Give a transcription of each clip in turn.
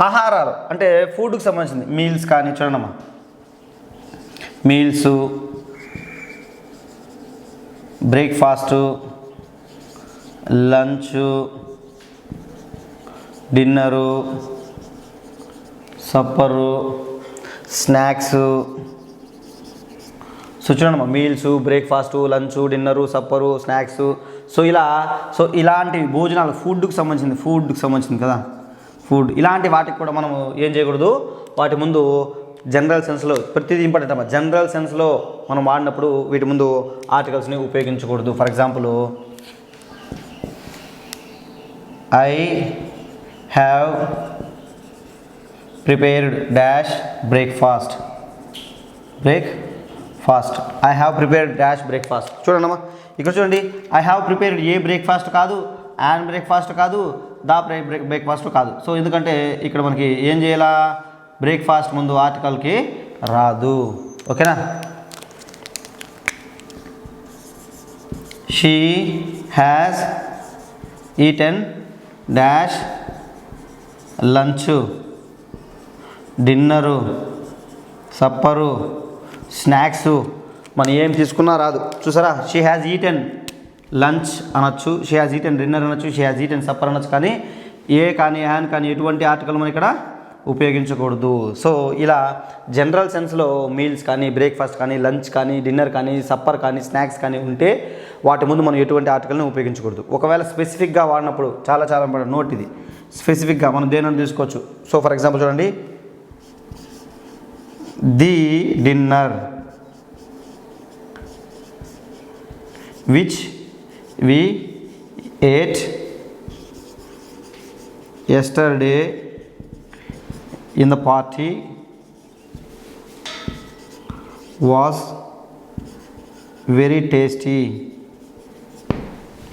ఆహారాలు అంటే ఫుడ్కి సంబంధించింది. మీల్స్ కానీ చూడమ్మా, meals, breakfast, lunch, dinner, supper, snacks. So చూడండి meals, breakfast, lunch, dinner, supper, snacks. So ఇలాంటి భోజనాలు ఫుడ్కి సంబంధించింది కదా, ఫుడ్. ఇలాంటి వాటికి కూడా మనం ఏం చేయకూడదు, వాటి ముందు జనరల్ సెన్స్లో ప్రతిదీ ఇంపార్టెంట్ అమ్మా. జనరల్ సెన్స్లో మనం వాడినప్పుడు వీటి ముందు ఆర్టికల్స్ని ఉపయోగించకూడదు. For example, I have prepared dash breakfast. I have prepared dash breakfast. చూడండి అమ్మా, ఇక్కడ చూడండి, I have prepared A breakfast కాదు, అండ్ బ్రేక్ఫాస్ట్ కాదు, ద బ్రేక్ఫాస్ట్ కాదు. సో ఎందుకంటే ఇక్కడ మనకి ఏం చేయాలా, బ్రేక్ఫాస్ట్ ముందు ఆర్టికల్కి రాదు. ఓకేనా. She has eaten dash lunch, dinner, supper, snacks. మనం ఏం తీసుకున్నా రాదు. చూసారా, షీ హ్యాజ్ ఈటెన్ లంచ్ అనొచ్చు, షీ హ్యాజ్ ఈటెన్ డిన్నర్ అనొచ్చు, షీ హ్యాజ్ ఈటెన్ సప్పర్ అనొచ్చు. కానీ ఏ కానీ హ్యాన్ కానీ ఎటువంటి ఆర్టికల్ మనం ఇక్కడ ఉపయోగించకూడదు. సో ఇలా జనరల్ సెన్స్లో మీల్స్ కానీ, బ్రేక్ఫాస్ట్ కానీ, లంచ్ కానీ, డిన్నర్ కానీ, సప్పర్ కానీ, స్నాక్స్ కానీ ఉంటే వాటి ముందు మనం ఎటువంటి ఆర్టికల్ని ఉపయోగించకూడదు. ఒకవేళ స్పెసిఫిక్గా వాడినప్పుడు చాలా ఇంపార్టెంట్ నోట్ ఇది. స్పెసిఫిక్గా మనం దేనిని తీసుకోవచ్చు. సో ఫర్ ఎగ్జాంపుల్ చూడండి, the dinner which we ate yesterday in the party was very tasty.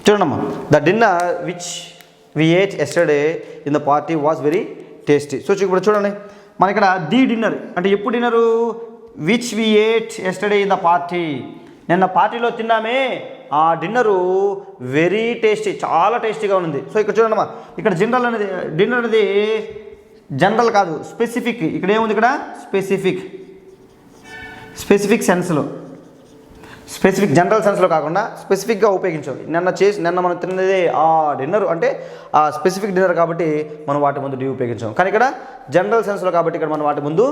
చూడమ్మా, the dinner which we ate yesterday in the party was very tasty. So ఇప్పుడు చూడండి, మన ఇక్కడ ది డిన్నర్ అంటే ఎప్పుడు dinner, which we ate yesterday in the party, నిన్న పార్టీలో తిన్నామే ఆ డిన్నరు వెరీ టేస్టీ, చాలా టేస్టీగా ఉంది. సో ఇక్కడ చూడండి, ఇక్కడ జనరల్ అనేది డిన్నర్ అనేది జనరల్ కాదు, స్పెసిఫిక్. ఇక్కడ ఏముంది, ఇక్కడ స్పెసిఫిక్ సెన్స్లో, స్పెసిఫిక్ జనరల్ సెన్స్లో కాకుండా స్పెసిఫిక్గా ఉపయోగించాం. నిన్న మనం తిన్నదే ఆ డిన్నర్ అంటే ఆ స్పెసిఫిక్ డిన్నర్ కాబట్టి మనం వాటి ముందు డి ఉపయోగించాం. కానీ ఇక్కడ జనరల్ సెన్స్లో కాబట్టి ఇక్కడ మనం వాటి ముందు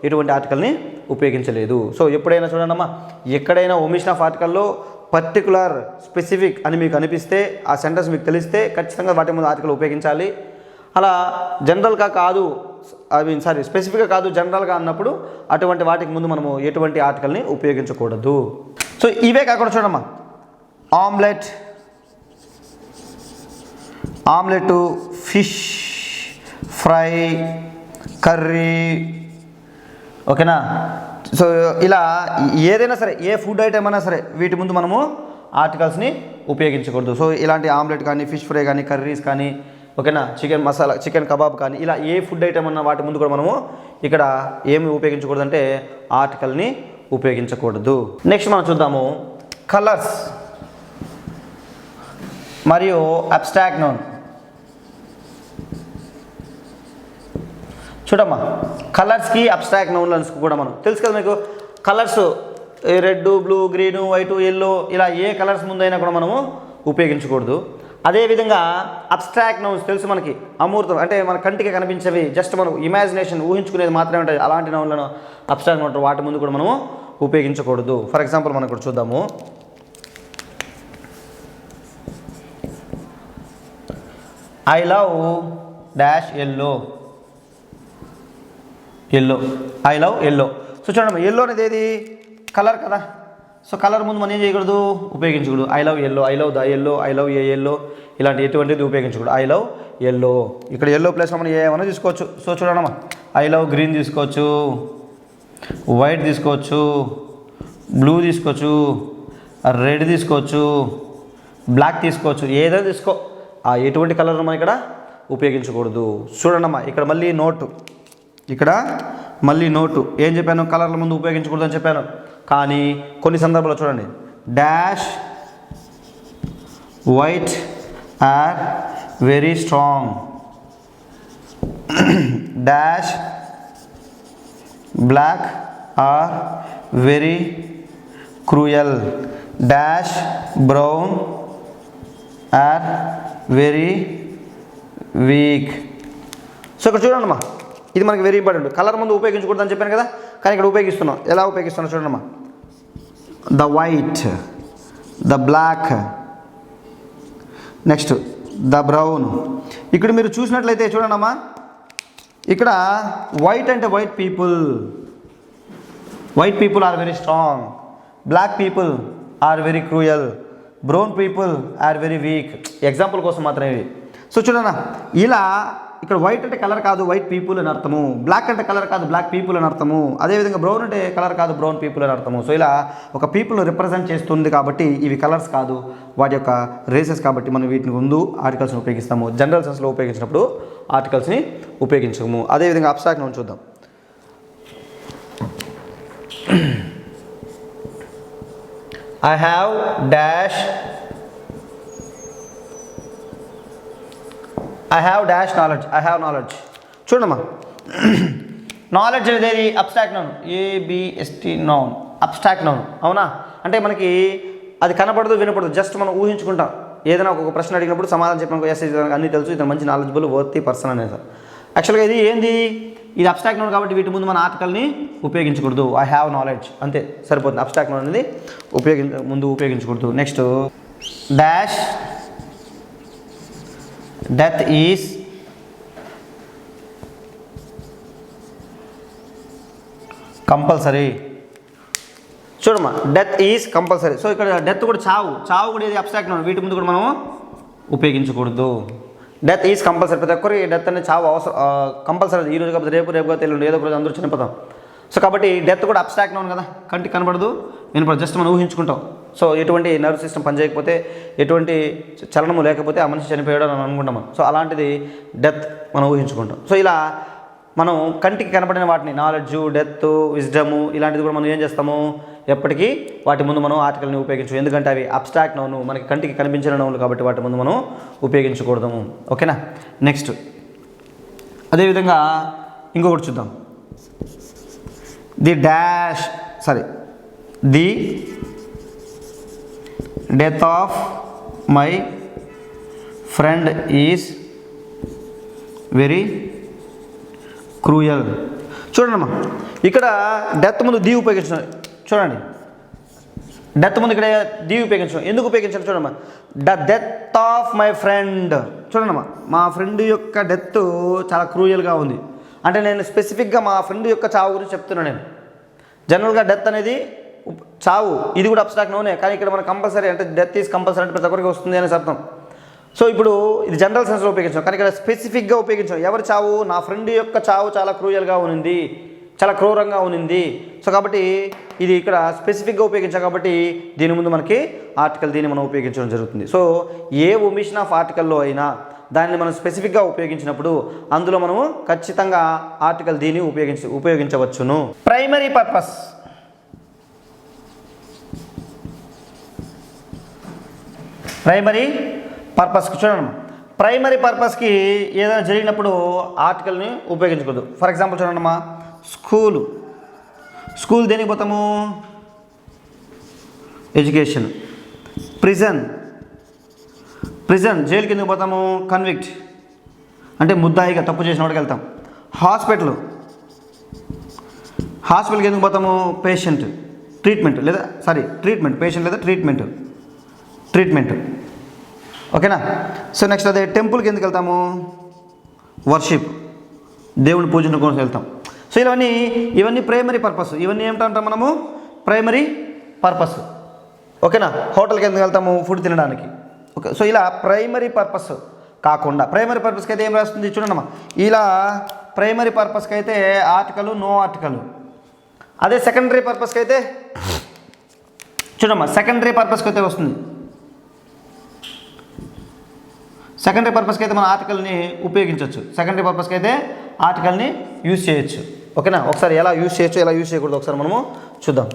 ఎటువంటి ఆర్టికల్ని ఉపయోగించలేదు. సో ఎప్పుడైనా చూడండి ఎక్కడైనా ఒమిషన్ ఆఫ్ ఆర్టికల్లో పర్టికులర్ స్పెసిఫిక్ అని మీకు అనిపిస్తే, ఆ సెంటెన్స్ మీకు తెలిస్తే ఖచ్చితంగా వాటి ముందు ఆర్టికల్ ఉపయోగించాలి. అలా జనరల్గా కాదు, స్పెసిఫిక్గా కాదు, జనరల్గా అన్నప్పుడు అటువంటి వాటికి ముందు మనము ఎటువంటి ఆర్టికల్ని ఉపయోగించకూడదు. సో ఇవే కాకుండా చూడమ్మా, ఆమ్లెట్, ఫిష్ ఫ్రై, కర్రీ. ఓకేనా. సో ఇలా ఏదైనా సరే, ఏ ఫుడ్ ఐటమ్ అయినా సరే వీటి ముందు మనము ఆర్టికల్స్ని ఉపయోగించకూడదు. సో ఇలాంటి ఆమ్లెట్ కానీ, ఫిష్ ఫ్రై కానీ, కర్రీస్ కానీ, ఓకేనా, చికెన్ మసాలా, చికెన్ కబాబ్ కానీ, ఇలా ఏ ఫుడ్ ఐటమ్ అన్న వాటి ముందు కూడా మనము ఇక్కడ ఏమి ఉపయోగించకూడదు అంటే ఆర్టికల్ని ఉపయోగించకూడదు. నెక్స్ట్ మనం చూద్దాము కలర్స్ మరియు అబ్స్ట్రాక్ట్ నౌన్. చూడమ్మా, కలర్స్కి అబ్స్ట్రాక్ట్ నౌన్స్కి కూడా మనం తెలుసు కదా మీకు. Colours red, blue, green, white, yellow ఇలా ఏ కలర్స్ ముందైనా కూడా మనము ఉపయోగించకూడదు. అదేవిధంగా అబ్స్ట్రాక్ట్ నౌన్స్ తెలుసు మనకి, అమూర్తం అంటే మన కంటికి కనిపించేవి, జస్ట్ మనం ఇమాజినేషన్ ఊహించుకునేది మాత్రమే ఉంటాయి. అలాంటి నౌన్లను అబ్స్ట్రాక్ట్ నౌన్ వాటి ముందు కూడా మనము ఉపయోగించకూడదు. ఫర్ ఎగ్జాంపుల్ మనం ఇక్కడ చూద్దాము, I love dash yellow, I love yellow. So చూడండి, ఎల్లో అనేది ఏది, కలర్ కదా. సో కలర్ ముందు మనం ఏం చేయకూడదు, ఉపయోగించకూడదు. I love yellow, I love the yellow, I love A yellow, ఇలాంటి ఎటువంటిది ఉపయోగించకూడదు. ఐ లవ్ ఎల్లో, ఇక్కడ ఎల్లో ప్లేస్లో మనం ఏమైనా తీసుకోవచ్చు. సో చూడమ్మా, ఐ లవ్ గ్రీన్ తీసుకోవచ్చు, వైట్ తీసుకోవచ్చు, బ్లూ తీసుకోవచ్చు, రెడ్ తీసుకోవచ్చు, బ్లాక్ తీసుకోవచ్చు, ఏదైనా తీసుకో. ఆ ఎటువంటి కలర్ మనం ఇక్కడ ఉపయోగించకూడదు. చూడండమ్మా, ఇక్కడ మళ్ళీ నోటు ఏం చెప్పాను, కలర్ల ముందు ఉపయోగించకూడదు అని చెప్పాను. కానీ కొన్ని సందర్భాల్లో చూడండి, dash white are very strong, dash black are very cruel, dash brown are very weak. So ఇక్కడ చూడండి అమ్మా, ఇది మనకి వెరీ ఇంపార్టెంట్. కలర్ ముందు ఉపయోగించకూడదు అని చెప్పాను కదా, కానీ ఇక్కడ ఉపయోగిస్తున్నాం. ఎలా ఉపయోగిస్తున్నాం చూడండి అమ్మా. The white, the black, next the brown. ఇక్కడ మీరు చూసినట్లయితే చూడండి అమ్మా, ఇక్కడ వైట్ అంటే white people are very strong, black people are very cruel, brown people are very weak. Example కోసం మాత్రమే ఇవి. సో చూడన్నా, ఇలా ఇక్కడ వైట్ అంటే కలర్ కాదు, వైట్ పీపుల్ అని అర్థము. బ్లాక్ అంటే కలర్ కాదు, బ్లాక్ పీపుల్ అని అర్థము. అదేవిధంగా బ్రౌన్ అంటే కలర్ కాదు, బ్రౌన్ పీపుల్ అని అర్థము. సో ఇలా ఒక పీపుల్ను రిప్రజెంట్ చేస్తుంది కాబట్టి ఇవి కలర్స్ కాదు, వాటి యొక్క రేసెస్ కాబట్టి మనం వీటిని ముందు ఆర్టికల్స్ని ఉపయోగిస్తాము. జనరల్ సెన్స్లో ఉపయోగించినప్పుడు ఆర్టికల్స్ని ఉపయోగించము. అదేవిధంగా అబ్స్ట్రాక్ట్ నౌన్ చూద్దాం. I have dash knowledge. చూడమ్మా, నాలెడ్జ్ అనేది abstract noun, ABST noun, abstract noun. అవునా? అంటే మనకి అది కనపడదు, వినపడదు, జస్ట్ మనం ఊహించుకుంటాం. ఏదైనా ఒక ప్రశ్న అడిగినప్పుడు సమాధానం చెప్పిన ఎస్ అన్నీ తెలుసు, ఇతను మంచి నాలెడ్జబుల్ వర్తీ పర్సన్ అనేది. యాక్చువల్గా ఇది ఏంది, ఇది అబ్స్ట్రాక్ట్ నౌన్ కాబట్టి వీటి ముందు మన ఆర్టికల్ని ఉపయోగించకూడదు. ఐ హ్యావ్ నాలెడ్జ్ అంతే సరిపోతుంది. అబ్స్ట్రాక్ట్ నౌన్ అనేది ముందు ఉపయోగించకూడదు. Next dash death is compulsory. చూడమ్మా, డెత్ ఈజ్ కంపల్సరీ. సో ఇక్కడ డెత్ కూడా చావు కూడా ఇది అబ్స్ట్రాక్ట్ నౌన్, వీటి ముందు కూడా మనం ఉపయోగించకూడదు. Death is compulsory. ప్రతి ఒక్కరికి డెత్ అనేది చావు అవసరం, కంపల్సరీ. ఈ రోజు కాకపోతే రేపు కాకపోతే ఎల్లుండి, ఏదో ఒక రోజు అందరూ చనిపోతాం. సో కాబట్టి డెత్ కూడా అబ్స్ట్రాక్ట్ నౌన్ కదా, కంటికి కనబడదు, వినపడదు, జస్ట్ మనం ఊహించుకుంటాం. సో ఎటువంటి నర్వ్ సిస్టమ్ పనిచేయకపోతే, ఎటువంటి చలనము లేకపోతే ఆ మనిషి చనిపోయాడు అని అనుకుంటాం. సో అలాంటిది డెత్ మనం ఊహించుకుంటాం. సో ఇలా మనం కంటికి కనపడిన వాటిని నాలెడ్జు, డెత్, విజ్డము ఇలాంటిది కూడా మనం ఏం చేస్తాము, ఎప్పటికీ వాటి ముందు మనం ఆర్టికల్ని ఉపయోగించు. ఎందుకంటే అవి అబ్స్ట్రాక్ట్ నౌన్, మనకి కంటికి కనిపించిన నౌన్లు కాబట్టి వాటి ముందు మనం ఉపయోగించకూడదు. ఓకేనా? నెక్స్ట్ అదేవిధంగా ఇంకొకటి చూద్దాం. The death of my friend is very cruel. చూడండమ్మా, ఇక్కడ డెత్ ముందు ది ఉపయోగించాం. చూడండి, డెత్ ముందు ఇక్కడ ది ఉపయోగించాం. ఎందుకు ఉపయోగించాలి చూడమ్మా. The death of my friend. చూడండమ్మా, మా ఫ్రెండ్ యొక్క డెత్ చాలా క్రూయల్గా ఉంది అంటే నేను స్పెసిఫిక్గా మా ఫ్రెండ్ యొక్క చావు గురించి చెప్తున్నాను. నేను జనరల్గా డెత్ అనేది చావు, ఇది కూడా అబ్స్ట్రాక్ట్ నౌనే, కానీ ఇక్కడ మనం కంపల్సరీ అంటే డెత్ ఈజ్ కంపల్సరీ అంటే ప్రతి ఒక్కరికి వస్తుంది అనేసి అర్థం. సో ఇప్పుడు ఇది జనరల్ సెన్స్లో ఉపయోగించాం, కానీ ఇక్కడ స్పెసిఫిక్గా ఉపయోగించాం. ఎవరి చావు? నా ఫ్రెండ్ యొక్క చావు చాలా క్రూయల్గా ఉంది, చాలా క్రూరంగా ఉంది. సో కాబట్టి ఇది ఇక్కడ స్పెసిఫిక్గా ఉపయోగించాం కాబట్టి దీని ముందు మనకి ఆర్టికల్ దీన్ని మనం ఉపయోగించడం జరుగుతుంది. సో ఏ ఒమిషన్ ఆఫ్ ఆర్టికల్లో అయినా దాన్ని మనం స్పెసిఫిక్గా ఉపయోగించినప్పుడు అందులో మనము ఖచ్చితంగా ఆర్టికల్ దీన్ని ఉపయోగించవచ్చును. ప్రైమరీ పర్పస్కి చూడండి, ప్రైమరీ పర్పస్కి ఏదైనా జరిగినప్పుడు ఆర్టికల్ని ఉపయోగించకూడదు. ఫర్ ఎగ్జాంపుల్ చూడండమ్మా, స్కూల్ దేనికి పోతాము? ఎడ్యుకేషన్. ప్రిజన్ జైలుకి ఎందుకు పోతాము? కన్విక్ట్ అంటే ముద్దాయిగా తప్పు చేసిన వాడికి వెళ్తాం. హాస్పిటల్కి ఎందుకు పోతాము? పేషెంట్. పేషెంట్ లేదా ట్రీట్మెంట్. ఓకేనా? సో నెక్స్ట్ అదే టెంపుల్కి ఎందుకు వెళ్తాము? వర్షిప్, దేవుని పూజన కోసం వెళ్తాం. సో ఇవన్నీ ప్రైమరీ పర్పస్. ఇవన్నీ ఏమిటంటాం మనము? Primary purpose. ఓకేనా? హోటల్కి ఎందుకు వెళ్తాము? ఫుడ్ తినడానికి. ఓకే. సో ఇలా ప్రైమరీ పర్పస్ కాకుండా ప్రైమరీ పర్పస్కి అయితే ఏం రాస్తుంది చూడండి. ఇలా ప్రైమరీ పర్పస్కి అయితే ఆర్టికల్, నో ఆర్టికల్. అదే సెకండరీ పర్పస్కి అయితే చూడమ్మా, సెకండరీ పర్పస్కి అయితే వస్తుంది. సెకండరీ పర్పస్కి అయితే మన ఆర్టికల్ని ఉపయోగించవచ్చు. సెకండరీ పర్పస్కి అయితే ఆర్టికల్ని యూజ్ చేయొచ్చు. ఓకేనా? ఒకసారి ఎలా యూజ్ చేయొచ్చు, ఎలా యూజ్ చేయకూడదు ఒకసారి మనము చూద్దాం.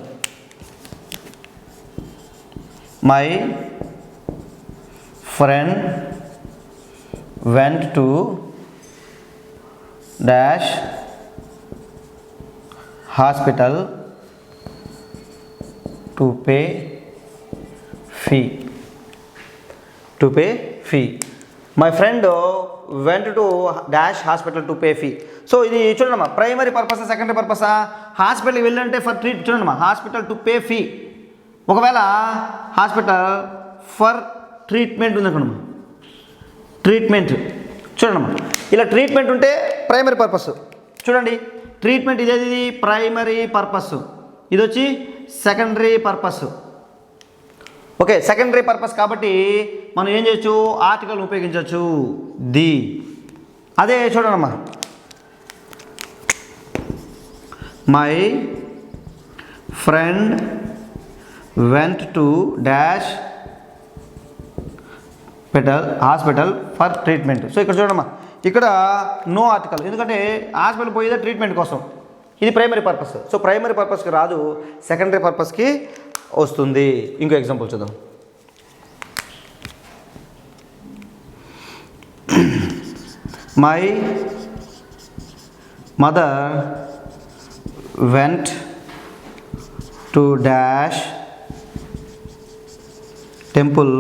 My friend vent to dash hospital to pay fee. My friend vent to dash hospital to pay fee. So ఇది చూడమ్మా, ప్రైమరీ పర్పసా సెకండరీ పర్పసా? హాస్పిటల్కి వెళ్ళంటే ఫర్ చూడమ్మా, హాస్పిటల్ టు పే ఫీ. ఒకవేళ హాస్పిటల్ ఫర్ ట్రీట్మెంట్ ఉందనుకోండి, ట్రీట్మెంట్ చూడమ్మా, ఇలా ట్రీట్మెంట్ ఉంటే primary purpose. చూడండి, ట్రీట్మెంట్ ఇదేది ప్రైమరీ పర్పస్, ఇది వచ్చి secondary purpose. Okay, secondary purpose కాబట్టి మనం ఏం చేయొచ్చు, ఆర్టికల్ ఉపయోగించవచ్చు ది. అదే చూడమ్మా, my friend vent to dash hospital for treatment. So ఇక్కడ చూడమ్మా, ఇక్కడ నో ఆర్టికల్, ఎందుకంటే హాస్పిటల్ పోయేదే ట్రీట్మెంట్ కోసం, ఇది ప్రైమరీ పర్పస్. సో ప్రైమరీ పర్పస్కి రాదు, సెకండరీ పర్పస్కి వస్తుంది. ఇంకో ఎగ్జాంపుల్ చూద్దాం. My mother went to dash temple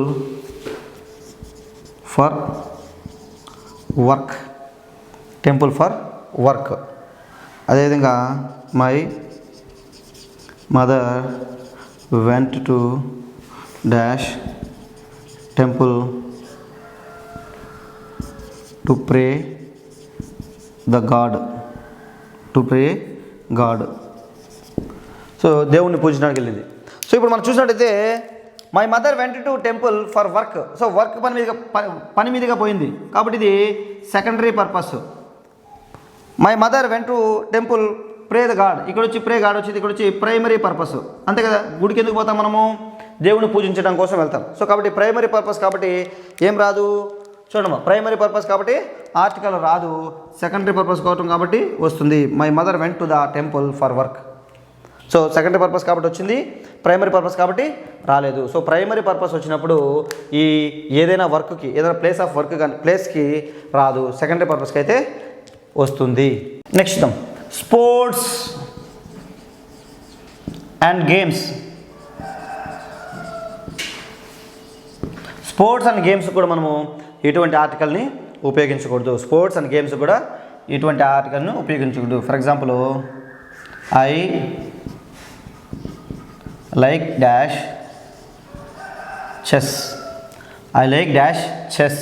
for work. అదేవిధంగా my mother went to dash temple to pray God. So దేవుణ్ణి పూజించడానికి వెళ్ళింది. సో ఇప్పుడు మనం చూసినట్టయితే my mother went to temple for work. So work పని మీదుగా పోయింది కాబట్టి ఇది secondary purpose. My mother went to temple pray the God, ఇక్కడ వచ్చి ప్రే గాడ్ వచ్చింది, ఇక్కడ వచ్చి ప్రైమరీ పర్పస్. అంతే కదా, గుడికి ఎందుకు పోతాం మనము? దేవుని పూజించడం కోసం వెళ్తాం. సో కాబట్టి ప్రైమరీ పర్పస్ కాబట్టి ఏం రాదు, చూడమ్మా, ప్రైమరీ పర్పస్ కాబట్టి ఆర్టికల్ రాదు, సెకండరీ పర్పస్ కావటం కాబట్టి వస్తుంది. My mother went to the temple for work. So secondary purpose కాబట్టి వచ్చింది, ప్రైమరీ పర్పస్ కాబట్టి రాలేదు. సో ప్రైమరీ పర్పస్ వచ్చినప్పుడు ఈ ఏదైనా వర్క్కి, ఏదైనా ప్లేస్ ఆఫ్ వర్క్ కానీ ప్లేస్కి రాదు, సెకండరీ పర్పస్కి అయితే వస్తుంది. నెక్స్ట్ చూద్దాం, sports and games. Sports and games కూడా మనము ఎటువంటి ఆర్టికల్ని ఉపయోగించకూడదు. స్పోర్ట్స్ అండ్ గేమ్స్ కూడా ఇటువంటి ఆర్టికల్ని ఉపయోగించకూడదు. For example, I like dash chess. I like dash chess,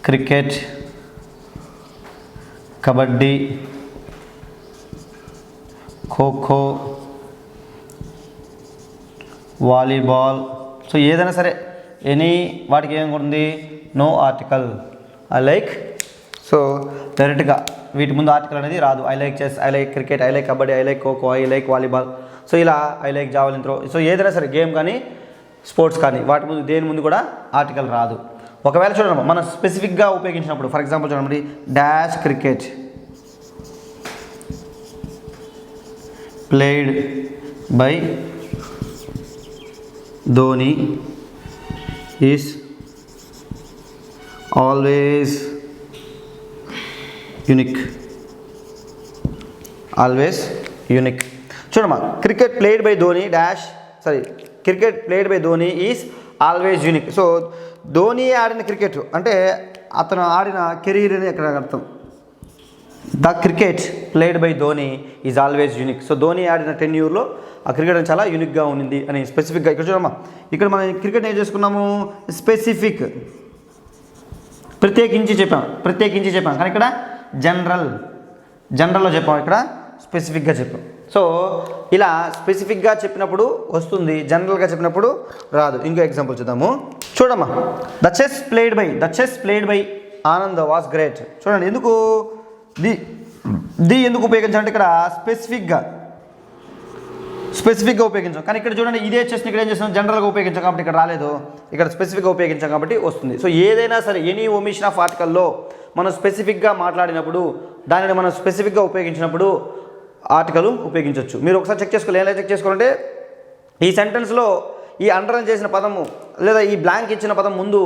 cricket, kabaddi, kho kho, volleyball. So ఏదైనా సరే ఎనీ వాటికి ఏమనుకుంటుంది, no article. I like, so డైరెక్ట్గా వీటి ముందు ఆర్టికల్ అనేది రాదు. I like chess, I like cricket, I like kabaddi, I like kho kho, I like volleyball. So ఇలా I like javelin throw. So ఏదైనా సరే గేమ్ కానీ స్పోర్ట్స్ కానీ వాటి ముందు దేని ముందు కూడా ఆర్టికల్ రాదు. ఒకవేళ చూడండి మనం స్పెసిఫిక్గా ఉపయోగించినప్పుడు, ఫర్ ఎగ్జాంపుల్ చూడండి, dash cricket played by Dhoni is always unique. చూడమ్మా, cricket played by Dhoni cricket played by Dhoni is always unique. So Dhoni ఆడిన క్రికెట్ అంటే అతను ఆడిన కెరీర్ అని ఎక్కడ అర్థం. The cricket played by Dhoni is always unique. So Dhoni ఆడిన 10 yearsలో ఆ క్రికెట్ అని చాలా యూనిక్గా ఉండింది అని స్పెసిఫిక్గా. ఇక్కడ చూడమ్మా, ఇక్కడ మనం క్రికెట్ ఏం చేసుకున్నాము, స్పెసిఫిక్ ప్రత్యేకించి చెప్పాం కానీ ఇక్కడ జనరల్లో చెప్పాం, ఇక్కడ స్పెసిఫిక్గా చెప్పాం. సో ఇలా స్పెసిఫిక్గా చెప్పినప్పుడు వస్తుంది, జనరల్గా చెప్పినప్పుడు రాదు. ఇంకో ఎగ్జాంపుల్ చూద్దాము. చూడమ్మా, the chess played by Anand was great. చూడండి, ఎందుకు ది ఎందుకు ఉపయోగించాలంటే ఇక్కడ స్పెసిఫిక్గా ఉపయోగించాం. కానీ ఇక్కడ చూడండి, ఇదే చెస్ని ఇక్కడ ఏం చేస్తాం, జనరల్గా ఉపయోగించాం కాబట్టి ఇక్కడ రాలేదు, ఇక్కడ స్పెసిఫిక్గా ఉపయోగించాం కాబట్టి వస్తుంది. సో ఏదైనా సరే ఎనీ ఒమిషన్ ఆఫ్ ఆర్టికల్లో మనం స్పెసిఫిక్గా మాట్లాడినప్పుడు, దానిని మనం స్పెసిఫిక్గా ఉపయోగించినప్పుడు ఆర్టికల్ ఉపయోగించవచ్చు. మీరు ఒకసారి చెక్ చేసుకోవాలి. ఎలా చెక్ చేసుకోవాలంటే, ఈ సెంటెన్స్లో ఈ అండర్లైన్ చేసిన పదము లేదా ఈ బ్లాంక్ ఇచ్చిన పదం ముందు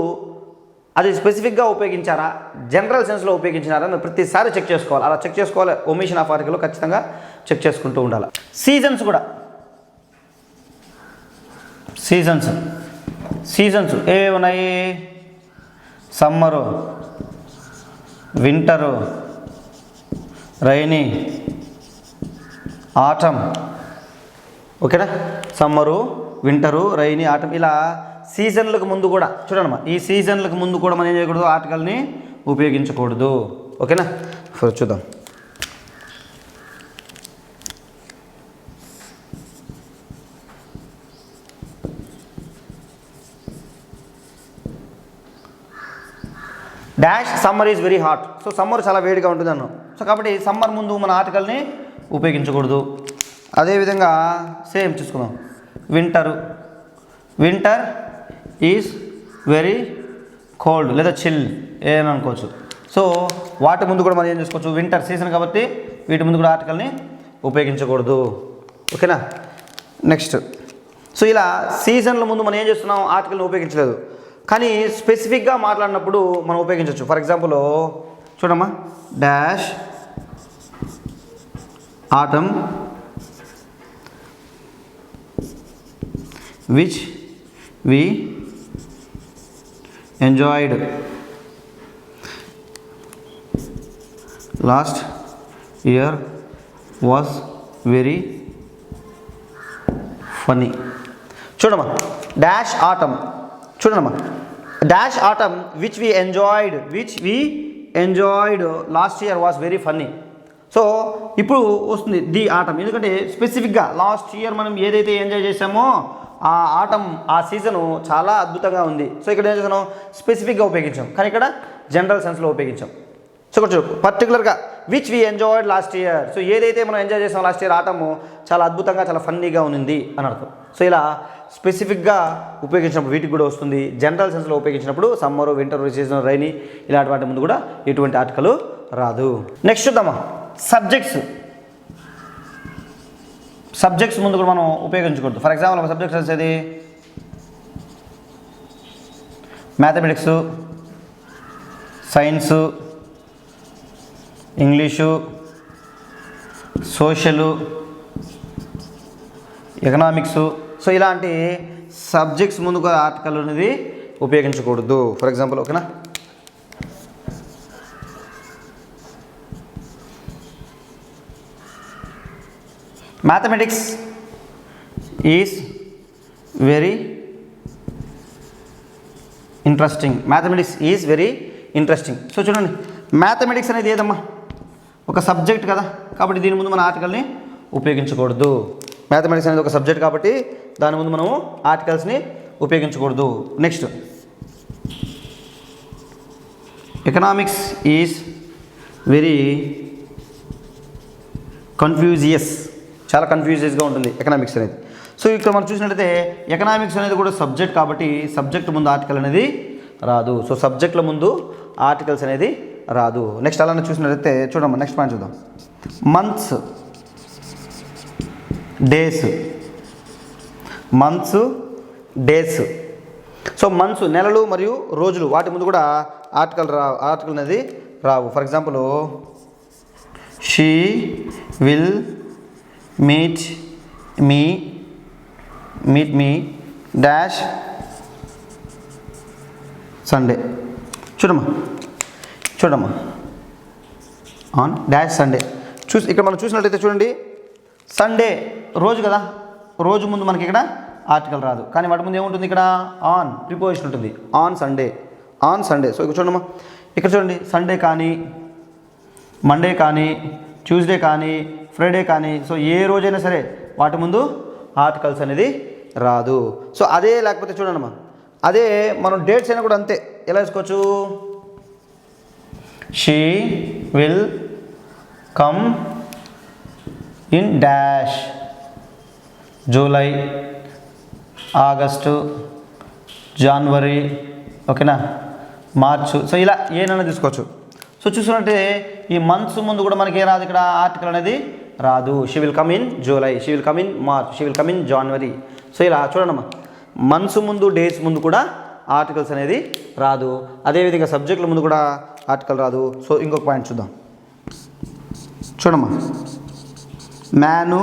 అది స్పెసిఫిక్గా ఉపయోగించారా, జనరల్ సెన్స్లో ఉపయోగించారా అని ప్రతిసారి చెక్ చేసుకోవాలి. అలా చెక్ చేసుకోవాలి. ఒమిషన్ ఆఫ్ ఆర్టికల్లో ఖచ్చితంగా చెక్ చేసుకుంటూ ఉండాలి. సీజన్స్ కూడా, సీజన్స్ ఏవి ఉన్నాయి? Summer, winter, rainy, atom. ఓకేనా? సమ్మరు, వింటరు, రైనీ, ఆటమ్ ఇలా సీజన్లకు ముందు కూడా చూడండి. ఈ సీజన్లకు ముందు కూడా మనం ఏం చేయకూడదు, ఆర్టికల్ని ఉపయోగించకూడదు. ఓకేనా? చూద్దాం. Dash summer is very hot. So summer చాలా వేడిగా ఉంటుంది అన్నాం. సో కాబట్టి సమ్మర్ ముందు మన ఆర్టికల్ని ఉపయోగించకూడదు. అదేవిధంగా సేమ్ చూసుకుందాం. వింటర్ ఈజ్ వెరీ కోల్డ్ లేదా చిల్ ఏమని అనుకోవచ్చు. సో వాటి ముందు కూడా మనం ఏం చేసుకోవచ్చు, వింటర్ సీజన్ కాబట్టి వీటి ముందు కూడా ఆర్టికల్ని ఉపయోగించకూడదు. ఓకేనా? నెక్స్ట్, సో ఇలా సీజన్ల ముందు మనం ఏం చేస్తున్నాం, ఆర్టికల్ని ఉపయోగించలేదు. కానీ స్పెసిఫిక్గా మాట్లాడినప్పుడు మనం ఉపయోగించవచ్చు. ఫర్ ఎగ్జాంపుల్ చూడమ్మా, dash autumn which we enjoyed last year was very funny. చూడమ్మా, డాష్ ఆటమ్ చూడమ్మా, dash autumn which we enjoyed last year was very funny. So ఇప్పుడు వస్తుంది ది ఆటమ్, ఎందుకంటే స్పెసిఫిక్గా లాస్ట్ ఇయర్ మనం ఏదైతే ఎంజాయ్ చేసామో ఆ ఆటమ్ ఆ సీజను చాలా అద్భుతంగా ఉంది. సో ఇక్కడ ఏం చేసాను, స్పెసిఫిక్గా ఉపయోగించాం, కానీ ఇక్కడ జనరల్ సెన్స్లో ఉపయోగించాం. సో కొంచెం పర్టికులర్గా which we enjoyed last year. So ఏదైతే మనం ఎంజాయ్ చేసాం లాస్ట్ ఇయర్ ఆటము చాలా అద్భుతంగా చాలా ఫన్నీగా ఉంది అని అర్థం. సో ఇలా స్పెసిఫిక్గా ఉపయోగించినప్పుడు వీటికి కూడా వస్తుంది. జనరల్ సెన్స్లో ఉపయోగించినప్పుడు సమ్మరు, వింటర్, సీజన్, రైనీ ఇలాంటి వాటి ముందు కూడా ఎటువంటి ఆర్టికల్ రాదు. నెక్స్ట్ చూద్దామా, సబ్జెక్ట్స్ ముందు కూడా మనం ఉపయోగించకూడదు. ఫర్ ఎగ్జాంపుల్ ఒక సబ్జెక్ట్స్ వచ్చేది mathematics, science, English, social, economics. So ఇలాంటి సబ్జెక్ట్స్ ముందు కూడా ఆర్టికల్ అనేది ఉపయోగించకూడదు. ఫర్ ఎగ్జాంపుల్ ఓకేనా, mathematics is very interesting. So చూడండి, మ్యాథమెటిక్స్ అనేది ఏదమ్మా, ఒక సబ్జెక్ట్ కదా, కాబట్టి దీని ముందు మన ఆర్టికల్ని ఉపయోగించకూడదు. మ్యాథమెటిక్స్ అనేది ఒక సబ్జెక్ట్ కాబట్టి దాని ముందు మనము ఆర్టికల్స్ని ఉపయోగించకూడదు. Next, economics is very Confucius. చాలా కన్ఫ్యూజియస్గా ఉంటుంది ఎకనామిక్స్ అనేది. సో ఇక్కడ మనం చూసినట్లయితే ఎకనామిక్స్ అనేది కూడా సబ్జెక్ట్ కాబట్టి సబ్జెక్ట్ ముందు ఆర్టికల్ అనేది రాదు. సో సబ్జెక్టుల ముందు ఆర్టికల్స్ అనేది రాదు. నెక్స్ట్ అలానే చూసినట్లయితే చూడమ్మా, నెక్స్ట్ పాయింట్ చూద్దాం. Months, days. సో మంత్స్ నెలలు మరియు రోజులు వాటి ముందు కూడా ఆర్టికల్ అనేది రావు. For example, she will meet me dash Sunday. చూడమ్మా ఆన్ డాష్ సండే. ఇక్కడ మనం చూసినట్లయితే చూడండి, సండే రోజు కదా, రోజు ముందు మనకి ఇక్కడ ఆర్టికల్ రాదు, కానీ వాటి ముందు ఏముంటుంది, ఇక్కడ ఆన్ ప్రిపోజిషన్ ఉంటుంది. On Sunday. సో ఇక్కడ చూడమ్మా, ఇక్కడ చూడండి, సండే కానీ, మండే కానీ, ట్యూస్డే కానీ, ఫ్రైడే కానీ, సో ఏ రోజైనా సరే వాటి ముందు ఆర్టికల్స్ అనేది రాదు. సో అదే లేకపోతే చూడండమ్మా, అదే మనం డేట్స్ అయినా కూడా అంతే. ఎలా వేసుకోవచ్చు, she will come in dash July, August, January, ఓకేనా, మార్చు. సో ఇలా ఏనైనా తీసుకోవచ్చు. సో చూసుకుంటే ఈ మంత్స్ ముందు కూడా మనకి ఏ రాదు, ఇక్కడ ఆర్టికల్ అనేది రాదు. She will come in July, she will come in March, she will come in January. So ఇలా చూడండమ్మా, మంత్స్ ముందు డేస్ ముందు కూడా ఆర్టికల్స్ అనేది రాదు. అదేవిధంగా సబ్జెక్టుల ముందు కూడా ఆర్టికల్ రాదు. సో ఇంకొక పాయింట్ చూద్దాం. చూడమ్మా, మ్యాను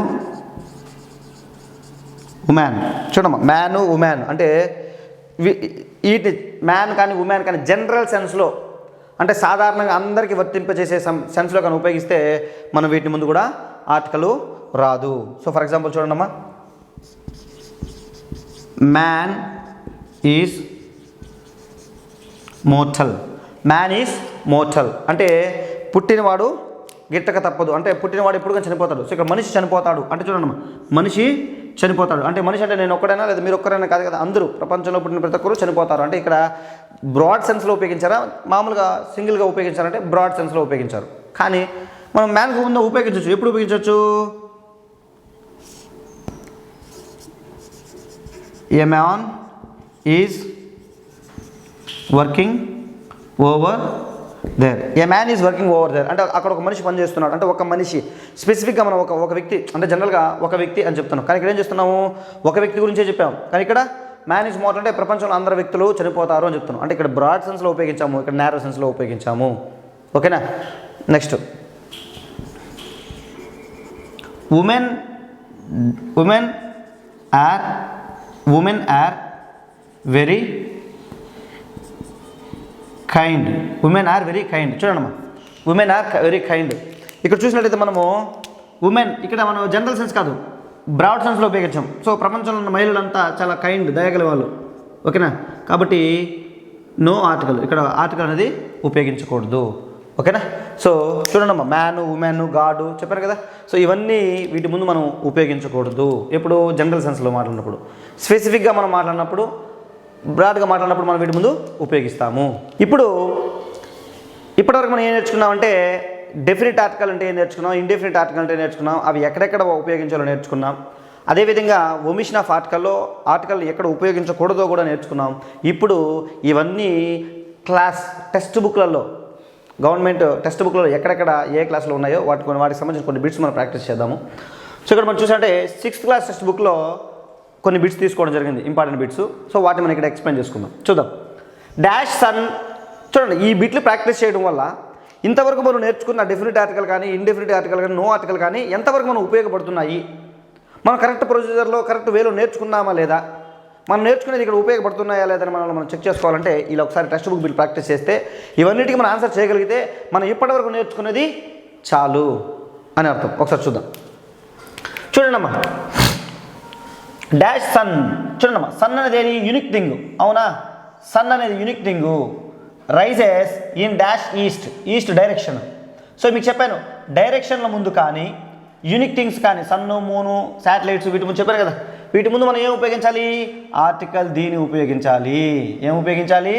ఉమెన్. చూడమ్మా, మ్యాను ఉమెన్ అంటే వీటి మ్యాన్ కానీ ఉమెన్ కానీ జనరల్ సెన్స్లో అంటే సాధారణంగా అందరికీ వర్తింపజేసే సెన్స్లో కానీ ఉపయోగిస్తే మనం వీటి ముందు కూడా ఆర్టికల్ రాదు. సో ఫర్ ఎగ్జాంపుల్ చూడండమ్మా, man is mortal. Man is mortal అంటే పుట్టినవాడు గిట్టక తప్పదు, అంటే పుట్టినవాడు ఎప్పుడు కానీ చనిపోతాడు. సో ఇక్కడ మనిషి చనిపోతాడు అంటే చూడండమ్మా, మనిషి చనిపోతాడు అంటే మనిషి అంటే నేను ఒక్కడైనా లేదా మీరు ఒక్కరైనా కాదు కదా, అందరూ ప్రపంచంలో పుట్టిన ప్రతి ఒక్కరు చనిపోతారు. అంటే ఇక్కడ బ్రాడ్ సెన్స్లో ఉపయోగించారా, మామూలుగా సింగిల్గా ఉపయోగించారంటే బ్రాడ్ సెన్స్లో ఉపయోగించారు. కానీ మనం మ్యాన్కు ముందు ఉపయోగించవచ్చు. ఎప్పుడు ఉపయోగించవచ్చు? A man is working over there. A man is working over there అంటే అక్కడ ఒక మనిషి పని చేస్తున్నాడు. అంటే ఒక మనిషి స్పెసిఫిక్గా మనం ఒక వ్యక్తి అంటే జనరల్గా ఒక వ్యక్తి అని చెప్తున్నాం. కానీ ఇక్కడ ఏం చేస్తున్నాము, ఒక వ్యక్తి గురించే చెప్పాము. కానీ ఇక్కడ మ్యాన్ ఈజ్ మోర్టల్ అంటే ప్రపంచంలో అందరు వ్యక్తులు చనిపోతారు అని చెప్తున్నాం. అంటే ఇక్కడ బ్రాడ్ సెన్స్లో ఉపయోగించాము, ఇక్కడ నేరో సెన్స్లో ఉపయోగించాము. ఓకేనా? Next, women are very kind. Women are very kind. చూడండమ్మా, ఉమెన్ ఆర్ వెరీ కైండ్. ఇక్కడ చూసినట్లయితే మనము ఉమెన్ ఇక్కడ మనం జనరల్ సెన్స్ కాదు బ్రాడ్ సెన్స్లో ఉపయోగించాం. సో ప్రపంచంలో ఉన్న మహిళలంతా చాలా కైండ్, దయగల వాళ్ళు. ఓకేనా? కాబట్టి నో ఆర్టికల్, ఇక్కడ ఆర్టికల్ అనేది ఉపయోగించకూడదు. ఓకేనా? సో చూడండమ్మా, మ్యాను ఉమెన్ గాడు చెప్పారు కదా. సో ఇవన్నీ వీటి ముందు మనం ఉపయోగించకూడదు. ఎప్పుడు జనరల్ సెన్స్లో మాట్లాడినప్పుడు. స్పెసిఫిక్గా మనం మాట్లాడినప్పుడు, బ్రాడ్గా మాట్లాడినప్పుడు మనం వీటి ముందు ఉపయోగిస్తాము. ఇప్పటివరకు మనం ఏం నేర్చుకున్నామంటే డెఫినిట్ ఆర్టికల్ అంటే ఏం నేర్చుకున్నాం, ఇండెఫినిట్ ఆర్టికల్ అంటే నేర్చుకున్నాం, అవి ఎక్కడెక్కడ ఉపయోగించాలో నేర్చుకున్నాం. అదేవిధంగా ఒమిషన్ ఆఫ్ ఆర్టికల్ ఎక్కడ ఉపయోగించకూడదో కూడా నేర్చుకున్నాం. ఇప్పుడు ఇవన్నీ క్లాస్ టెక్స్ట్ బుక్లలో, గవర్నమెంట్ టెక్స్ట్ బుక్లలో ఎక్కడెక్కడ ఏ క్లాసులో ఉన్నాయో వాటికి సంబంధించిన కొన్ని బిట్స్ మనం ప్రాక్టీస్ చేద్దాము. సో ఇక్కడ మనం చూసామంటే 6th క్లాస్ టెక్స్ట్ బుక్లో కొన్ని బిట్స్ తీసుకోవడం జరిగింది, ఇంపార్టెంట్ బిట్స్. సో వాటిని మనం ఇక్కడ ఎక్స్ప్లెయిన్ చేసుకుందాం. చూద్దాం. Dash sun. చూడండి, ఈ బిట్లు ప్రాక్టీస్ చేయడం వల్ల ఇంతవరకు మనం నేర్చుకున్న డెఫినిట్ ఆర్టికల్ కానీ ఇండెఫినిట్ ఆర్టికల్ కానీ నో ఆర్టికల్ కానీ ఎంతవరకు మనం ఉపయోగపడుతున్నాయి, మనం కరెక్ట్ ప్రొసీజర్లో కరెక్ట్ వేలో నేర్చుకున్నామా లేదా, మనం నేర్చుకునేది ఇక్కడ ఉపయోగపడుతున్నాయా లేదని మనం చెక్ చేసుకోవాలంటే ఇలా ఒకసారి టెక్స్ట్ బుక్ బిల్ ప్రాక్టీస్ చేస్తే ఇవన్నిటికీ మనం ఆన్సర్ చేయగలిగితే మనం ఇప్పటివరకు నేర్చుకునేది చాలు అని అర్థం. ఒకసారి చూద్దాం. చూడండమ్మా, డాష్ సన్. చూడండమ్మా, సన్ అనేది యూనిక్ థింగ్. అవునా? సన్ అనేది unique thing. Rises in dash east direction. So మీకు చెప్పాను, డైరెక్షన్ల ముందు కానీ యూనిక్ థింగ్స్ కానీ సన్ను మూను శాటిలైట్స్ వీటి ముందు చెప్పాను కదా, వీటి ముందు మనం ఏం ఉపయోగించాలి? ఆర్టికల్ దీని ఉపయోగించాలి. ఏం ఉపయోగించాలి?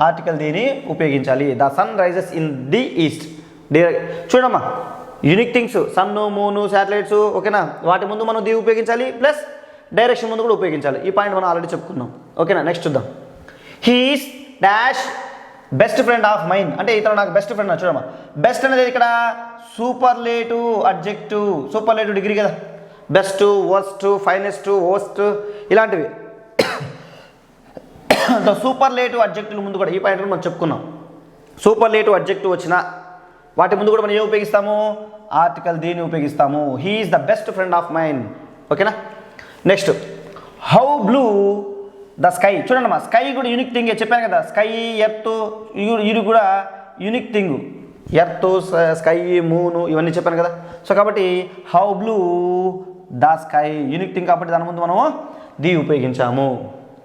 ఆర్టికల్ దీని ఉపయోగించాలి. The sun rises in the east. చూడమ్మా, unique things sun moon satellites, ఓకేనా, వాటి ముందు మనం ది ఉపయోగించాలి, ప్లస్ డైరెక్షన్ ముందు కూడా ఉపయోగించాలి. ఈ పాయింట్ మనం ఆల్రెడీ చెప్పుకున్నాం. ఓకేనా? నెక్స్ట్ చూద్దాం. He's dash best friend of mine అంటే ఇతను నాకు బెస్ట్ ఫ్రెండ్. చూడమ్మా, బెస్ట్ అనేది ఇక్కడ సూపర్లేటివ్ అడ్జెక్టివ్, సూపర్లేటివ్ డిగ్రీ కదా. బెస్ట్, వర్స్ట్, ఫైనెస్ట్, వోస్ట్ ఇలాంటివి. సూపర్లేటివ్ అడ్జెక్టివ్ ముందు కూడా ఈ పాయింట్ మనం చెప్పుకున్నాం. సూపర్లేటివ్ అడ్జెక్టివ్ వచ్చిన వాటి ముందు కూడా మనం ఏం ఉపయోగిస్తాము? ఆర్టికల్ దీన్ని ఉపయోగిస్తాము. He is the best friend of mine. ఓకేనా? Next, how blue the sky. చూడండి అమ్మా, స్కై కూడా యూనిక్ థింగ్ చెప్పాను కదా. స్కై, ఎర్త్ ఇది కూడా యూనిక్ థింగ్. ఎర్త్, స్కై, మూను ఇవన్నీ చెప్పాను కదా. సో కాబట్టి how blue the sky unique thing కాబట్టి దాని ముందు మనము ది ఉపయోగించాము.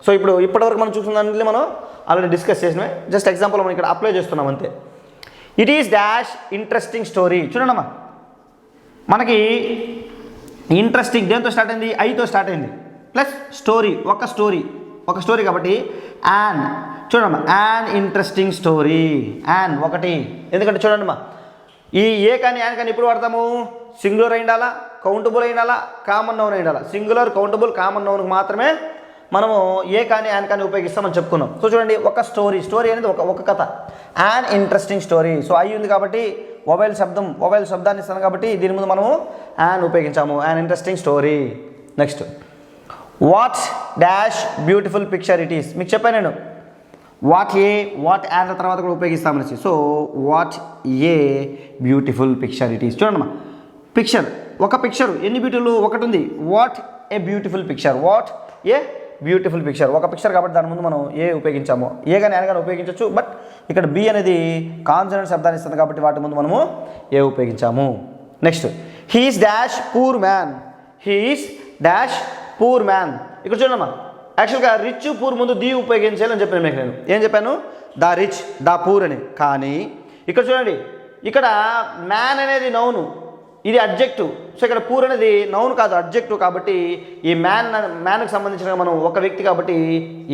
సో ఇప్పటివరకు మనం చూసిన దాంట్లో మనం ఆల్రెడీ డిస్కస్ చేసినవి. జస్ట్ ఎగ్జాంపుల్ మనం ఇక్కడ అప్లై చేస్తున్నాం అంతే. It is dash interesting story. చూడండి అమ్మా, మనకి ఇంట్రెస్టింగ్ దేంతో స్టార్ట్ అయింది? ఐతో స్టార్ట్ అయింది. ప్లస్ స్టోరీ, ఒక స్టోరీ కాబట్టి యాన్. చూడమ్మా, యాన్ ఇంట్రెస్టింగ్ స్టోరీ. యాన్ ఒకటి. ఎందుకంటే చూడండి అమ్మా, ఈ ఏ కానీ యాన్ కానీ ఎప్పుడు వాడతాము? సింగులర్ అయి ఉండాలా, కౌంటబుల్ అయి ఉండాలా, కామన్ నౌన్ అయి ఉండాలా. సింగులర్, కౌంటబుల్, కామన్ నౌన్కి మాత్రమే మనము ఏ కానీ యాన్ కానీ ఉపయోగిస్తామని చెప్పుకున్నాం. సో చూడండి, ఒక స్టోరీ అనేది ఒక కథ. An interesting story. సో అయి ఉంది కాబట్టి వొవెల్ శబ్దాన్ని ఇస్తాను కాబట్టి దీని ముందు మనము యాన్ ఉపయోగించాము. An interesting story. Next, what dash beautiful picture it is. మీకు చెప్పాను నేను, వాట్ అండ్ తర్వాత కూడా ఉపయోగిస్తామనేసి. So what a beautiful picture it is. చూడండి పిక్చర్, ఒక పిక్చర్ ఎన్ని బ్యూటిఫుల్ ఒకటి ఉంది. What a beautiful picture, what a beautiful picture. ఒక పిక్చర్ కాబట్టి దాని ముందు మనం ఏ ఉపయోగించాము. ఏ కానీ యాన్ కానీ ఉపయోగించవచ్చు. బట్ ఇక్కడ బి అనేది కాన్సనెంట్ శబ్దాన్ని ఇస్తుంది కాబట్టి వాటి ముందు మనము ఏ ఉపయోగించాము. Next he's dash poor man, he's dash poor man. ఇక్కడ చూడమ్మా, యాక్చువల్గా రిచ్ పూర్ ముందు ది ఉపయోగించాలని చెప్పాను మీకు. నేను ఏం చెప్పాను, ద రిచ్ ద పూర్ అని. కానీ ఇక్కడ చూడండి, ఇక్కడ మ్యాన్ అనేది నౌను, ఇది అడ్జెక్టివ్. సో ఇక్కడ పూర్ అనేది నౌన్ కాదు, అడ్జెక్టివ్. కాబట్టి ఈ మ్యాన్కి సంబంధించిన మనం ఒక వ్యక్తి కాబట్టి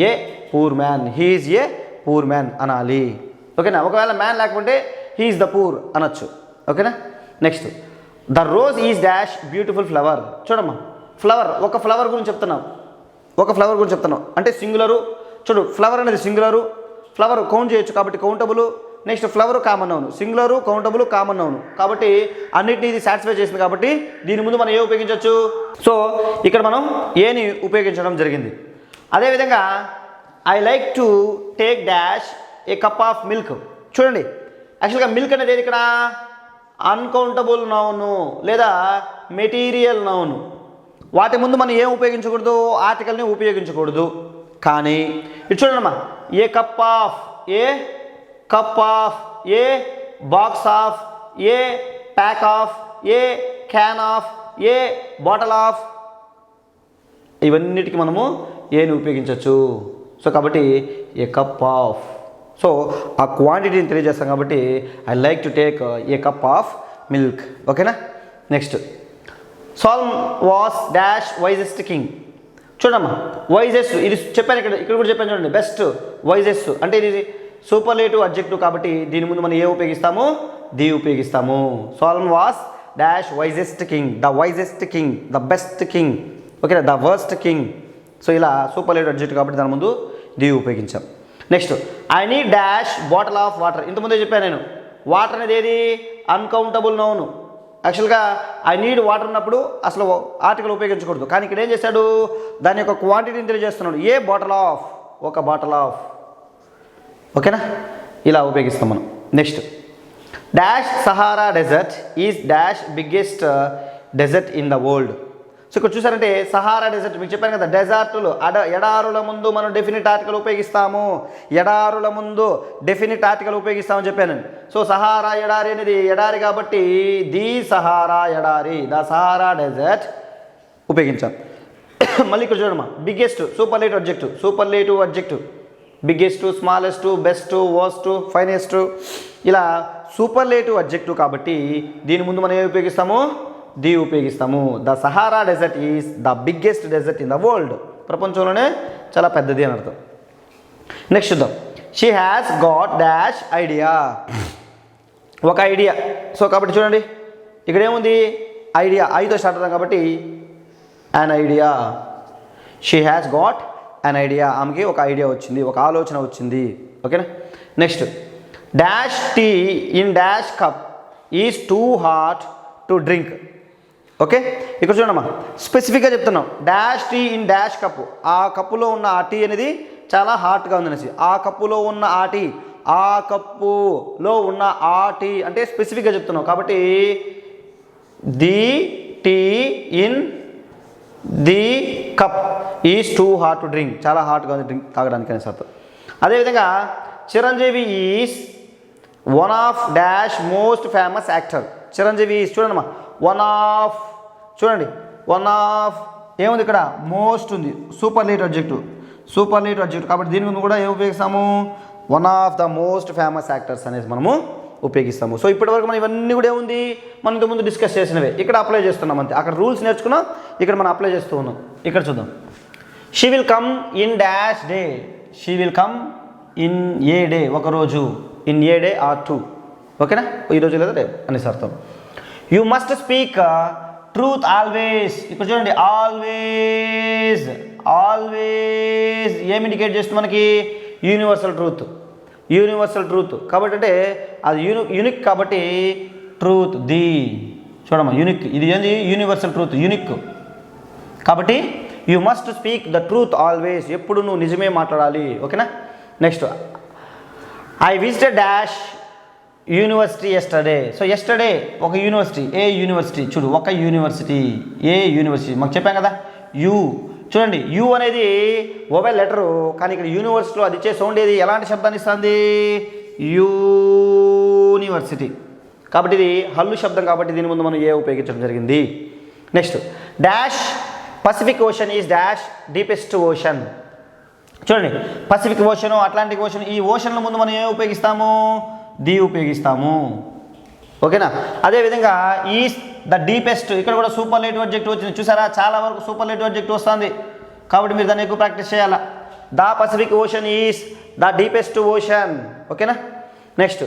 a poor man, he's a poor man అనాలి. ఓకేనా. ఒకవేళ మ్యాన్ లేకపోతే హీఈస్ ద పూర్ అనొచ్చు. ఓకేనా. Next the rose is dash beautiful flower. చూడమ్మా, ఫ్లవర్, ఒక ఫ్లవర్ గురించి చెప్తున్నాం, ఒక ఫ్లవర్ గురించి చెప్తున్నాం అంటే సింగులరు. చూడు, ఫ్లవర్ అనేది సింగులరు, ఫ్లవర్ కౌంట్ చేయొచ్చు కాబట్టి countable. Next flower common noun, singular countable common noun కాబట్టి అన్నిటిని ఇది సాటిస్ఫై చేసింది కాబట్టి దీని ముందు మనం ఏ ఉపయోగించవచ్చు. సో ఇక్కడ మనం ఏని ఉపయోగించడం జరిగింది. అదేవిధంగా I like to take dash A cup of milk. చూడండి, యాక్చువల్గా మిల్క్ అనేది ఏది ఇక్కడ అన్కౌంటబుల్ నౌను లేదా మెటీరియల్ నౌను. వాటి ముందు మనం ఏం ఉపయోగించకూడదు, ఆర్టికల్ని ఉపయోగించకూడదు. కానీ ఇది చూడండి, ఏ cup of, A cup of, a box of, a pack of, A can of, a bottle of, ఇవన్నిటికీ మనము ఏని ఉపయోగించవచ్చు. సో కాబట్టి ఏ కప్ ఆఫ్, సో ఆ క్వాంటిటీని తెలియజేస్తాం కాబట్టి I like to take a cup of milk. ఓకేనా. Next Solomon was dash wisest king. చూడమ్మా, వైజెస్ట్ ఇది చెప్పాను, ఇక్కడ కూడా చెప్పాను చూడండి, బెస్ట్ వైజెస్ట్ అంటే ఇది సూపర్లేటివ్ అడ్జెక్టివ్ కాబట్టి దీని ముందు మనం ఏ ఉపయోగిస్తాము, ది ఉపయోగిస్తాము. Solomon was dash wisest king, the wisest king, the best king. Okay, the worst king. So ఇలా సూపర్లేటివ్ అడ్జెక్టివ్ కాబట్టి దాని ముందు ది ఉపయోగించాం. Next I need dash bottle of water. ఇంతకుముందే చెప్పాను నేను, వాటర్ అనేది ఏది అన్కౌంటబుల్ నౌను. యాక్చువల్గా ఐ నీడ్ వాటర్ ఉన్నప్పుడు అసలు ఆర్టికల్ ఉపయోగించకూడదు. కానీ ఇక్కడ ఏం చేశాడు, దాని యొక్క క్వాంటిటీని తెలియజేస్తున్నాడు. ఏ బాటిల్ ఆఫ్, ఒక బాటిల్ ఆఫ్. ఓకేనా, ఇలా ఉపయోగిస్తాం మనం. Next dash Sahara desert is dash biggest desert in the world. So ఇక్కడ చూసారంటే సహారా డెజర్ట్ మీకు చెప్పాను కదా, డెజర్టులు ఎడారుల ముందు మనం డెఫినిట్ ఆర్టికల్ ఉపయోగిస్తాము. ఎడారుల ముందు డెఫినిట్ ఆర్టికల్ ఉపయోగిస్తామని చెప్పాను. సో సహారా ఎడారి అనేది ఎడారి కాబట్టి ది సహారా ఎడారి, ద సహారా డెజర్ట్ ఉపయోగించాం. మళ్ళీ ఇక్కడ చూడమ్మా, biggest superlative adjective, superlative adjective, biggest, smallest, best, worst, finest, ఇలా సూపర్లేటివ్ అడ్జెక్టివ్ కాబట్టి దీని ముందు మనం ఏమి ఉపయోగిస్తాము, ది ఉపయోగిస్తాము. The Sahara desert is the biggest desert in the world. ప్రపంచంలోనే చాలా పెద్దది అని అర్థం. నెక్స్ట్ చూద్దాం. She has got dash idea, ఒక ఐడియా. సో కాబట్టి చూడండి ఇక్కడ ఏముంది, ఐడియా, ఐతో స్టార్ట్ అవుతాం కాబట్టి an idea. She has got an idea, ఆమెకి ఒక ఐడియా వచ్చింది, ఒక ఆలోచన వచ్చింది. ఓకేనా. Next dash tea in dash cup is too hot to drink. Okay, ఇక్కడ చూడమ్మా, స్పెసిఫిక్గా చెప్తున్నాం. Dash tea in dash cup, ఆ కప్పులో ఉన్న ఆ టీ అనేది చాలా హాట్గా ఉందనేసి. ఆ కప్పులో ఉన్న ఆ టీ, ఆ కప్పులో ఉన్న ఆ టీ అంటే స్పెసిఫిక్గా చెప్తున్నాం కాబట్టి the tea in the cup is too hot to drink, చాలా హాట్గా ఉంది డ్రింక్ తాగడానికి అనేసి అర్థం. అదేవిధంగా Chiranjeevi is one of dash most famous actor. Chiranjeevi is చూడండి వన్ ఆఫ్, చూడండి వన్ ఆఫ్ ఏముంది ఇక్కడ, మోస్ట్ ఉంది, సూపర్లేటివ్ అడ్జెక్టివ్, సూపర్లేటివ్ అడ్జెక్టివ్ కాబట్టి దీని ముందు కూడా ఏం ఉపయోగిస్తాము, one of the most famous actors అనేది మనము ఉపయోగిస్తాము. సో ఇప్పటివరకు మనం ఇవన్నీ కూడా ఏముంది, మనం ఇంతకుముందు డిస్కస్ చేసినవే ఇక్కడ అప్లై చేస్తున్నాం అంతే. అక్కడ రూల్స్ నేర్చుకున్నాం, ఇక్కడ మనం అప్లై చేస్తూ ఉన్నాం. ఇక్కడ చూద్దాం. She will come in dash day, she will come in a day, ఒకరోజు, in a day or two. ఓకేనా, ఈరోజు లేదా రేపు అనేసి అర్థం. You must speak truth always. ఇక్కడ చూడండి, ఆల్వేస్, ఆల్వేస్ ఏమి ఇండికేట్ చేస్తుంది మనకి, యూనివర్సల్ ట్రూత్, యూనివర్సల్ ట్రూత్ కాబట్టి అంటే అది యూనిక్ కాబట్టి ట్రూత్ ది. చూడమ్మా, యూనిక్, ఇది ఏంది యూనివర్సల్ ట్రూత్, యూనిక్ కాబట్టి you must speak the truth always, ఎప్పుడు నువ్వు నిజమే మాట్లాడాలి. ఓకేనా. Next I visited dash university yesterday. So yesterday ఒక యూనివర్సిటీ, ఏ యూనివర్సిటీ చూడు, ఒక యూనివర్సిటీ, ఏ యూనివర్సిటీ మాకు చెప్పాం కదా యూ. చూడండి యూ అనేది వొవెల్ లెటరు, కానీ ఇక్కడ యూనివర్సిటీలో అది ఇచ్చే సౌండ్ ఏది, ఎలాంటి శబ్దాన్ని ఇస్తుంది, యూనివర్సిటీ. కాబట్టి ఇది హల్లు శబ్దం, కాబట్టి దీని ముందు మనం ఏ ఉపయోగించడం జరిగింది. Next dash Pacific ocean is dash deepest ocean. చూడండి పసిఫిక్ ఓషన్, అట్లాంటిక్ ఓషన్, ఈ ఓషన్ల ముందు మనం ఏం ఉపయోగిస్తాము, ది ఉపయోగిస్తాము. ఓకేనా. అదేవిధంగా ఈజ్ ద డీపెస్ట్, ఇక్కడ కూడా సూపర్లేటివ్ అడ్జెక్టివ్ వచ్చింది చూసారా, చాలా వరకు సూపర్లేటివ్ అడ్జెక్టివ్ వస్తుంది, కాబట్టి మీరు దాన్ని ఎక్కువ ప్రాక్టీస్ చేయాలా. The Pacific ocean is the deepest ocean. ఓకేనా. Next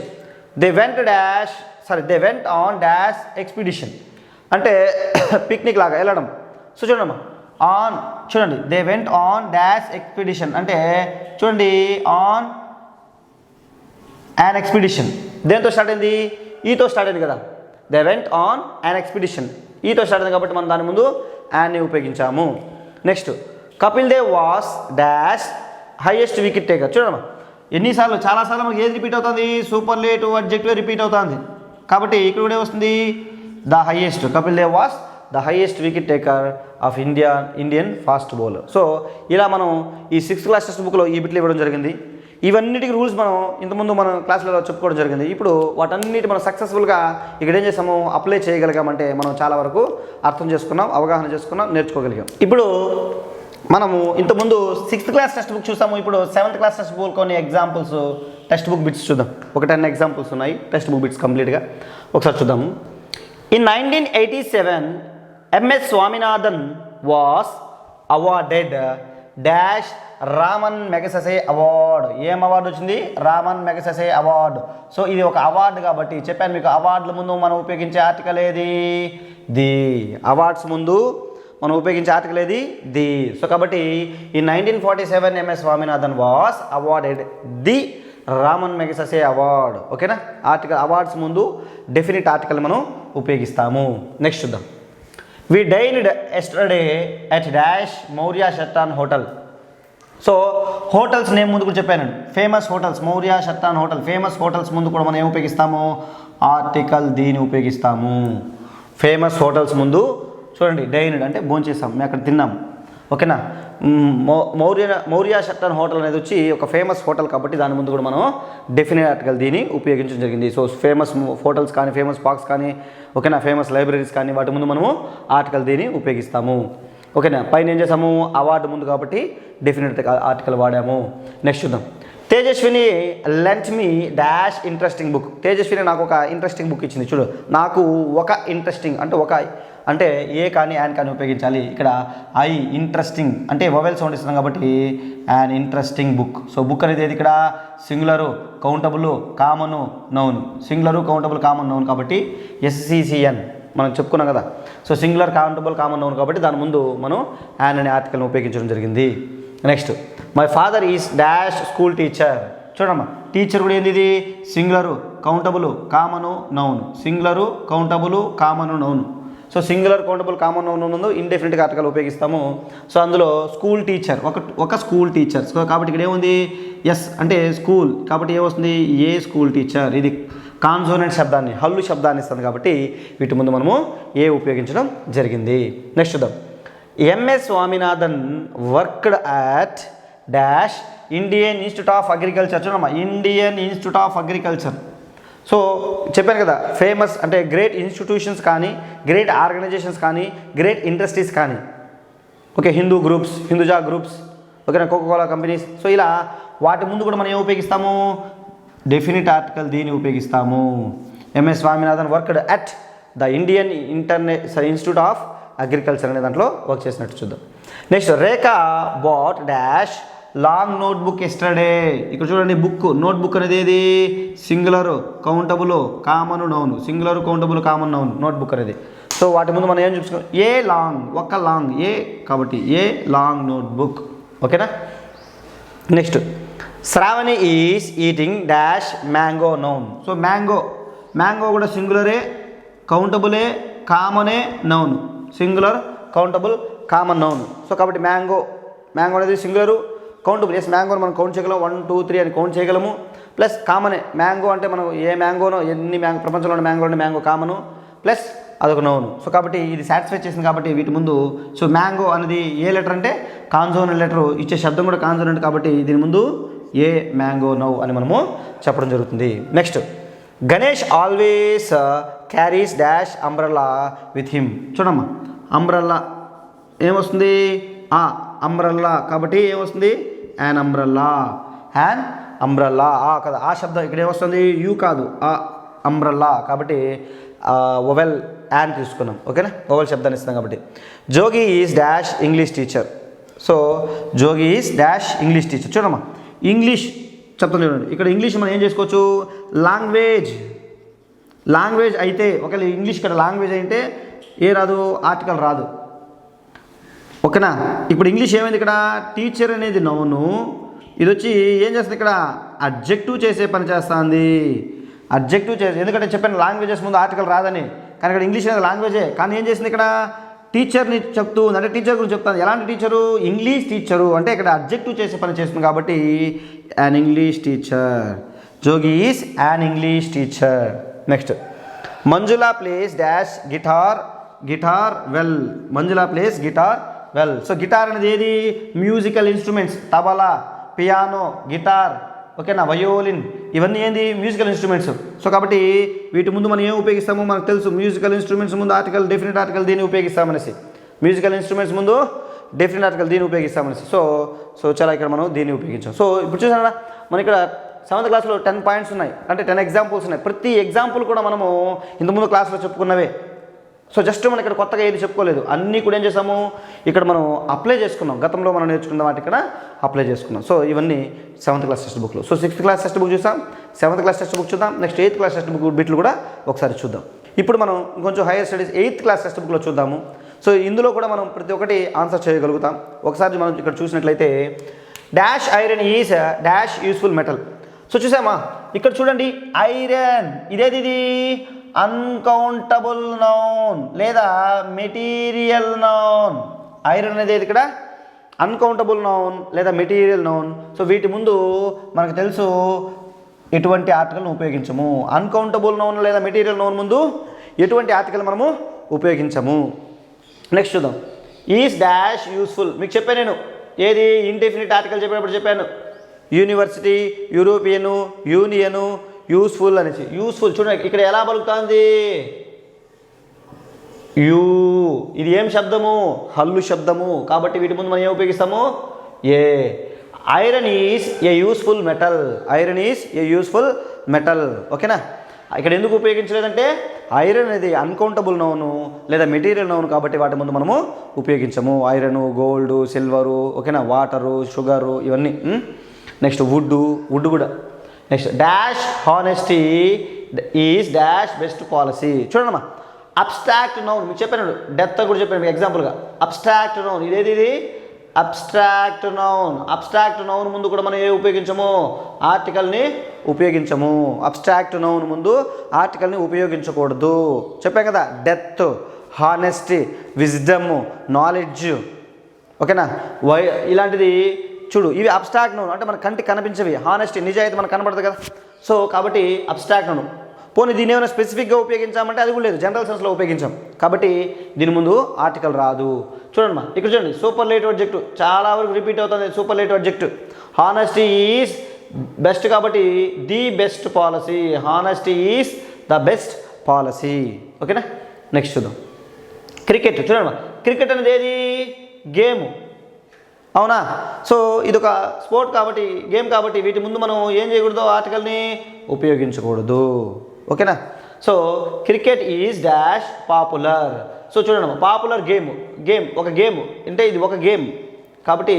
they went on dash expedition, అంటే పిక్నిక్ లాగా వెళ్ళడం. సో చూడమ్మా ఆన్, చూడండి they went on dash expedition అంటే చూడండి ఆన్ యాన్ ఎక్స్పిడిషన్. దేంతో స్టార్ట్ అయింది, ఈతో స్టార్ట్ అయింది కదా. They went on an expedition, ఈతో స్టార్ట్ అయింది కాబట్టి మనం దాని ముందు యాన్ని ఉపయోగించాము. Next Kapil Dev was dash highest wicket taker. చూడమ్మా ఎన్నిసార్లు, చాలాసార్లు మనకి ఏది రిపీట్ అవుతుంది, సూపర్లేటివ్ అడ్జెక్టివ్ రిపీట్ అవుతుంది, కాబట్టి ఇక్కడ కూడా వస్తుంది the highest. Kapil Dev was the highest wicket taker of Indian fast bowler. So ఇలా మనం ఈ 6th క్లాస్ టెక్స్ట్ బుక్లో ఈ బిట్లు ఇవ్వడం జరిగింది. ఇవన్నిటికి రూల్స్ మనం ఇంతకుముందు మనం క్లాసులలో చెప్పుకోవడం జరిగింది. ఇప్పుడు వాటన్నిటి మనం సక్సెస్ఫుల్గా ఇక్కడ ఏం చేసాము, అప్లై చేయగలిగామంటే మనం చాలా వరకు అర్థం చేసుకున్నాం, అవగాహన చేసుకున్నాం, నేర్చుకోగలిగాం. ఇప్పుడు మనము ఇంతకుముందు 6th క్లాస్ టెక్స్ట్ బుక్ చూసాము, ఇప్పుడు 7th క్లాస్ టెక్స్ట్ బుక్ కొన్ని ఎగ్జాంపుల్స్ టెక్స్ట్ బుక్ బిట్స్ చూద్దాం. ఒక 10 ఎగ్జాంపుల్స్ ఉన్నాయి టెక్స్ట్ బుక్ బిట్స్ కంప్లీట్గా, ఒకసారి చూద్దాము. In 1987 MS Swaminathan was awarded dash Ramon Magsaysay award. ఏం అవార్డు వచ్చింది, రామన్ మెగసెసే అవార్డు. సో ఇది ఒక అవార్డు కాబట్టి చెప్పాను మీకు, అవార్డుల ముందు మనం ఉపయోగించే ఆర్టికల్ ఏది, ది. అవార్డ్స్ ముందు మనం ఉపయోగించే ఆర్టికల్ ఏది, ది. సో కాబట్టి ఈ 1947 MS Swaminathan was awarded the Raman Magsaysay award. ఓకేనా. ఆర్టికల్ అవార్డ్స్ ముందు డెఫినిట్ ఆర్టికల్ మనం ఉపయోగిస్తాము. నెక్స్ట్ చూద్దాం. We dined yesterday at dash Maurya Sheraton hotel. So hotels name ముందు కూడా చెప్పాను, famous hotels, Maurya Sheraton hotel. Famous hotels ముందు కూడా మనం ఏం ఉపయోగిస్తాము, ఆర్టికల్ దీని ఉపయోగిస్తాము. ఫేమస్ హోటల్స్ ముందు చూడండి డైన్డ్ అంటే భోంచేస్తాం, మేము అక్కడ తిన్నాం. ఓకేనా. మౌర్య షట్టాన్ హోటల్ అనేది వచ్చి ఒక ఫేమస్ హోటల్ కాబట్టి దాని ముందు కూడా మనం డెఫినెట్ ఆర్టికల్ దీన్ని ఉపయోగించడం జరిగింది. సో ఫేమస్ హోటల్స్ కానీ, ఫేమస్ పార్క్స్ కానీ, ఓకేనా, ఫేమస్ లైబ్రరీస్ కానీ వాటి ముందు మనము ఆర్టికల్ దీన్ని ఉపయోగిస్తాము. ఓకేనా. పైన ఏం చేసాము, అవార్డు ముందు కాబట్టి డెఫినెట్ ఆర్టికల్ వాడాము. నెక్స్ట్ చూద్దాం. తేజస్విని లెంట్ మీ డాష్ ఇంట్రెస్టింగ్ బుక్. తేజస్విని నాకు ఒక ఇంట్రెస్టింగ్ బుక్ ఇచ్చింది. చూడు, నాకు ఒక ఇంట్రెస్టింగ్ అంటే ఏ కానీ యాన్ కానీ ఉపయోగించాలి. ఇక్కడ ఐ ఇంట్రెస్టింగ్ అంటే వొవెల్ సౌండ్ ఇస్తున్నాం కాబట్టి an interesting book. So book అనేది ఏది ఇక్కడ, singular, countable, common, noun. Singular, countable, common, noun కాబట్టి SCCN మనం చెప్పుకున్నాం కదా. So singular, countable, common, noun కాబట్టి దాని ముందు మనం యాన్ అనే ఆర్టికల్ని ఉపయోగించడం జరిగింది. Next my father is dash school teacher. చూడమ్మా టీచర్ కూడా ఏంది, ఇది singular, countable, common, noun. Singular, countable, common, noun. So singular, countable, common noun ముందు ఇండెఫినిట్గా ఆర్టికల్ ఉపయోగిస్తాము. సో అందులో స్కూల్ టీచర్ ఒక స్కూల్ టీచర్. సో కాబట్టి ఇక్కడ ఏముంది, ఎస్ అంటే స్కూల్ కాబట్టి ఏమొస్తుంది, ఏ స్కూల్ టీచర్. ఇది కాన్సోనెంట్ శబ్దాన్ని, హల్లు శబ్దాన్ని ఇస్తుంది కాబట్టి వీటి ముందు మనము ఏ ఉపయోగించడం జరిగింది. నెక్స్ట్ చూద్దాం. MS Swaminathan worked at dash Indian institute of agriculture. చూడమ్మా Indian institute of agriculture. So చెప్పాను కదా, ఫేమస్ అంటే గ్రేట్ ఇన్స్టిట్యూషన్స్ కానీ, గ్రేట్ ఆర్గనైజేషన్స్ కానీ, గ్రేట్ ఇండస్ట్రీస్ కానీ, ఓకే, హిందూజా గ్రూప్స్, ఓకేనా, కోకోకోలా కంపెనీస్. సో ఇలా వాటి ముందు కూడా మనం ఏం ఉపయోగిస్తాము, డెఫినిట్ ఆర్టికల్ దీన్ని ఉపయోగిస్తాము. MS Swaminathan worked at the Indian institute of agriculture అనే దాంట్లో వర్క్ చేసినట్టు చూద్దాం. Next Rekha bought dash long notebook yesterday. ఇక్కడ చూడండి బుక్, నోట్బుక్ అనేది ఏది, singular, countable, common, noun. Singular, countable, common, noun notebook అనేది. సో వాటి ముందు మనం ఏం చూసుకోవాలి, ఏ లాంగ్, ఒక లాంగ్, ఏ కాబట్టి ఏ లాంగ్ నోట్బుక్. ఓకేనా. Next Shravani is eating dash mango, noun. So mango కూడా సింగులరే, కౌంటబులే, కామనే, noun. Singular, countable, common, noun. So కాబట్టి మ్యాంగో అనేది సింగులరు, కౌంటబుల్. ఎస్ మ్యాంగోని మనం కౌంట్ చేయగలం, 1 2 3 అని కౌంట్ చేయగలము. ప్లస్ కామనే మ్యాంగో అంటే మనం ఏ మ్యాంగోనో ఎన్ని ప్రపంచంలో ఉన్న మ్యాంగోలో మ్యాంగో కామను ప్లస్ అదొక నౌను. సో కాబట్టి ఇది సాటిస్ఫై చేసింది కాబట్టి వీటి ముందు సో మ్యాంగో అనేది ఏ లెటర్ అంటే కాన్సోనెంట్ లెటర్, ఇచ్చే శబ్దం కూడా కాన్సోనెంట్ కాబట్టి దీని ముందు ఏ మ్యాంగో నౌ అని మనము చెప్పడం జరుగుతుంది. Next Ganesh always carries dash umbrella with him. చూడమ్మా అంబ్రెల్లా ఏమొస్తుంది అంబ్రెల్లా కాబట్టి ఏమొస్తుంది యాన్ అంబ్రెల్లా, యాన్ అంబ్రెల్లా కదా ఆ శబ్దం ఇక్కడ ఏమొస్తుంది యూ కాదు అంబ్రెల్లా కాబట్టి ఓవెల్ యాన్ తీసుకున్నాం. ఓకేనా ఓవెల్ శబ్దాన్ని ఇస్తున్నాం కాబట్టి. Jogi is dash English teacher. So Jogi is dash English teacher. చూడమ్మా ఇంగ్లీష్ చెప్తాను చూడండి. ఇక్కడ ఇంగ్లీష్ మనం ఏం చేసుకోవచ్చు లాంగ్వేజ్ అయితే ఒకవేళ ఇంగ్లీష్ ఇక్కడ లాంగ్వేజ్ అయితే ఏ రాదు ఆర్టికల్ రాదు. ఓకేనా ఇప్పుడు ఇంగ్లీష్ ఏమైంది ఇక్కడ టీచర్ అనేది నౌను, ఇది వచ్చి ఏం చేస్తుంది ఇక్కడ అడ్జెక్టివ్ చేసే పని చేస్తుంది. అడ్జెక్టివ్ చేసే ఎందుకంటే చెప్పాను లాంగ్వేజెస్ ముందు ఆర్టికల్ రాదని, కానీ ఇక్కడ ఇంగ్లీష్ అనేది లాంగ్వేజే కానీ ఏం చేసింది ఇక్కడ టీచర్ని చెప్తూ అంటే టీచర్ గురించి చెప్తాను. ఎలాంటి టీచరు ఇంగ్లీష్ టీచరు అంటే ఇక్కడ అడ్జెక్టివ్ చేసే పని చేస్తుంది కాబట్టి an English teacher. Jogi is an English teacher. Next Manjula place dash guitar well. Manjula place guitar well. So guitar అనేది ఏది musical instruments, tabla, piano, guitar, ఓకేనా వయోలిన్ ఇవన్నీ ఏంది మ్యూజికల్ ఇన్స్ట్రుమెంట్స్. సో కాబట్టి వీటి ముందు మనం ఏం ఉపయోగిస్తామో మనకు తెలుసు. మ్యూజికల్ ఇన్స్ట్రుమెంట్స్ ముందు ఆర్టికల్ డెఫినెట్ ఆర్టికల్ దీన్ని ఉపయోగిస్తామనేసి, మ్యూజికల్ ఇన్స్ట్రుమెంట్స్ ముందు డెఫినెట్ ఆర్టికల్ దీన్ని ఉపయోగిస్తామనేసి. సో చాలా ఇక్కడ మనం దీన్ని ఉపయోగించాం. సో ఇప్పుడు చూసారా మన ఇక్కడ 7th క్లాస్లో 10 పాయింట్స్ ఉన్నాయి అంటే 10 ఎగ్జాంపుల్స్ ఉన్నాయి. ప్రతి ఎగ్జాంపుల్ కూడా మనము ఇంతకుముందు క్లాస్లో చెప్పుకున్నవే. సో జస్ట్ మనం ఇక్కడ కొత్తగా ఏది చెప్పుకోలేదు, అన్నీ కూడా ఏం చేసాము ఇక్కడ మనం అప్లై చేసుకున్నాం. గతంలో మనం నేర్చుకున్న వాటి ఇక్కడ అప్లై చేసుకున్నాం. సో ఇవన్నీ 7th క్లాస్ టెక్స్ట్ బుక్లో. So 6th class text book చూసాం, 7th క్లాస్ టెక్స్ట్ బుక్ చూద్దాం, next 8th class text book బిట్లు కూడా ఒకసారి చూద్దాం. ఇప్పుడు మనం కొంచెం higher studies 8th class text బుక్లో చూద్దాము. సో ఇందులో కూడా మనం ప్రతి ఒక్కటి ఆన్సర్ చేయగలుగుతాం. ఒకసారి మనం ఇక్కడ చూసినట్లయితే dash iron is dash useful metal. So చూసామా ఇక్కడ చూడండి ఐరన్ ఇదేది అన్కౌంటబుల్ నౌన్ లేదా మెటీరియల్ నౌన్. ఐరన్ అనేది ఇక్కడ అన్కౌంటబుల్ నౌన్ లేదా మెటీరియల్ నౌన్. సో వీటి ముందు మనకు తెలుసు ఎటువంటి ఆర్టికల్ను ఉపయోగించము. అన్కౌంటబుల్ నౌన్ లేదా మెటీరియల్ నౌన్ ముందు ఎటువంటి ఆర్టికల్ మనము ఉపయోగించము. నెక్స్ట్ చూద్దాం ఈజ్ డాష్ యూస్ఫుల్. మీకు చెప్పాను నేను ఏది ఇండెఫినిట్ ఆర్టికల్ చెప్పినప్పుడు చెప్పాను యూనివర్సిటీ, యూరోపియను, యూనియను, యూస్ఫుల్ అనేసి. యూస్ఫుల్ చూడండి ఇక్కడ ఎలా పలుకుతుంది యూ, ఇది ఏం శబ్దము హల్లు శబ్దము కాబట్టి వీటి ముందు మనం ఏం ఉపయోగిస్తాము a. Iron is a useful metal. Iron is a useful metal. ఓకేనా ఇక్కడ ఎందుకు ఉపయోగించలేదంటే ఐరన్ అనేది అన్కౌంటబుల్ నౌను లేదా మెటీరియల్ నౌను కాబట్టి వాటి ముందు మనము ఉపయోగించము. ఐరన్, గోల్డ్, సిల్వరు, ఓకేనా వాటరు, షుగరు ఇవన్నీ. నెక్స్ట్ వుడ్ కూడా. Next dash honesty is dash best policy. చూడండమ్మా అబ్స్ట్రాక్ట్ నౌన్ మీకు చెప్పాను, డెత్ కూడా చెప్పాను మీకు ఎగ్జాంపుల్గా. అబ్స్ట్రాక్ట్ నౌన్ ఇది అబ్స్ట్రాక్ట్ నౌన్. అబ్స్ట్రాక్ట్ నౌన్ ముందు కూడా మనం ఏ ఉపయోగించము ఆర్టికల్ని ఉపయోగించము. అబ్స్ట్రాక్ట్ నౌన్ ముందు ఆర్టికల్ని ఉపయోగించకూడదు చెప్పాం కదా. డెత్, హానెస్టీ, విజ్డమ్, నాలెడ్జ్, ఓకేనా ఇలాంటిది చూడు ఇవి అబ్స్ట్రాక్ట్ నౌన్ అంటే మన కంటికి కనిపించేవి. హానెస్టీ నిజాయితీ మనకు కనబడదు కదా. సో కాబట్టి అబ్స్ట్రాక్ట్ నౌన్. పోనీ దీన్ని ఏమైనా స్పెసిఫిక్గా ఉపయోగించామంటే అది కూడా లేదు, జనరల్ సెన్స్లో ఉపయోగించాం కాబట్టి దీని ముందు ఆర్టికల్ రాదు. చూడండి ఇక్కడ చూడండి సూపర్లేటివ్ అడ్జెక్టివ్ చాలా వరకు రిపీట్ అవుతుంది. Superlative adjective honesty is best కాబట్టి the best policy. Honesty is the best policy. ఓకేనా నెక్స్ట్ చూద్దాం క్రికెట్. చూడండి క్రికెట్ అనేది ఏది గేమ్ అవునా. సో ఇదొక స్పోర్ట్ కాబట్టి గేమ్ కాబట్టి వీటి ముందు మనం ఏం చేయకూడదు ఆర్టికల్ని ఉపయోగించకూడదు. ఓకేనా so cricket is dash popular. So చూడండి పాపులర్ గేమ్ ఒక గేమ్ అంటే ఇది ఒక గేమ్ కాబట్టి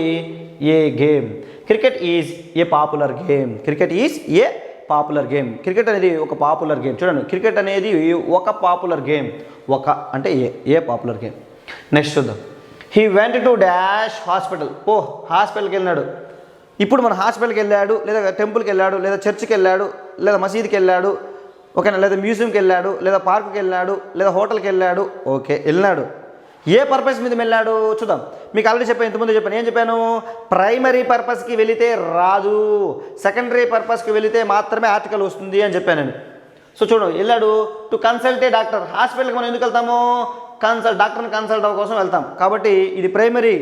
a game. Cricket is a popular game. Cricket is a popular game. Cricket అనేది ఒక పాపులర్ గేమ్. చూడండి క్రికెట్ అనేది ఒక పాపులర్ గేమ్. ఒక అంటే ఏ పాపులర్ గేమ్. నెక్స్ట్ చూద్దాం he went to dash hospital. హాస్పిటల్కి వెళ్ళాడు. ఇప్పుడు మన హాస్పిటల్కి వెళ్ళాడు లేదా టెంపుల్కి వెళ్ళాడు లేదా చర్చ్కి వెళ్ళాడు లేదా మసీద్కి వెళ్ళాడు ఓకేనా లేదా మ్యూజియంకి వెళ్ళాడు లేదా పార్కుకి వెళ్ళాడు లేదా హోటల్కి వెళ్ళాడు ఓకే వెళ్ళాడు. ఏ పర్పస్ మీద వెళ్ళాడు చూద్దాం. మీకు ఆల్రెడీ చెప్పాను, ఇంతకుముందు చెప్పాను. ఏం చెప్పాను? ప్రైమరీ పర్పస్కి వెళితే రాదు, సెకండరీ పర్పస్కి వెళితే మాత్రమే ఆర్టికల్ వస్తుంది అని చెప్పాను నేను. సో చూడండి, వెళ్ళాడు టు కన్సల్ట్ ఏ డాక్టర్. హాస్పిటల్కి మనం ఎందుకు వెళ్తాము? డాక్టర్ని కన్సల్ట్ అవ్వ కోసం వెళ్తాం. కాబట్టి ఇది ప్రైమరీ,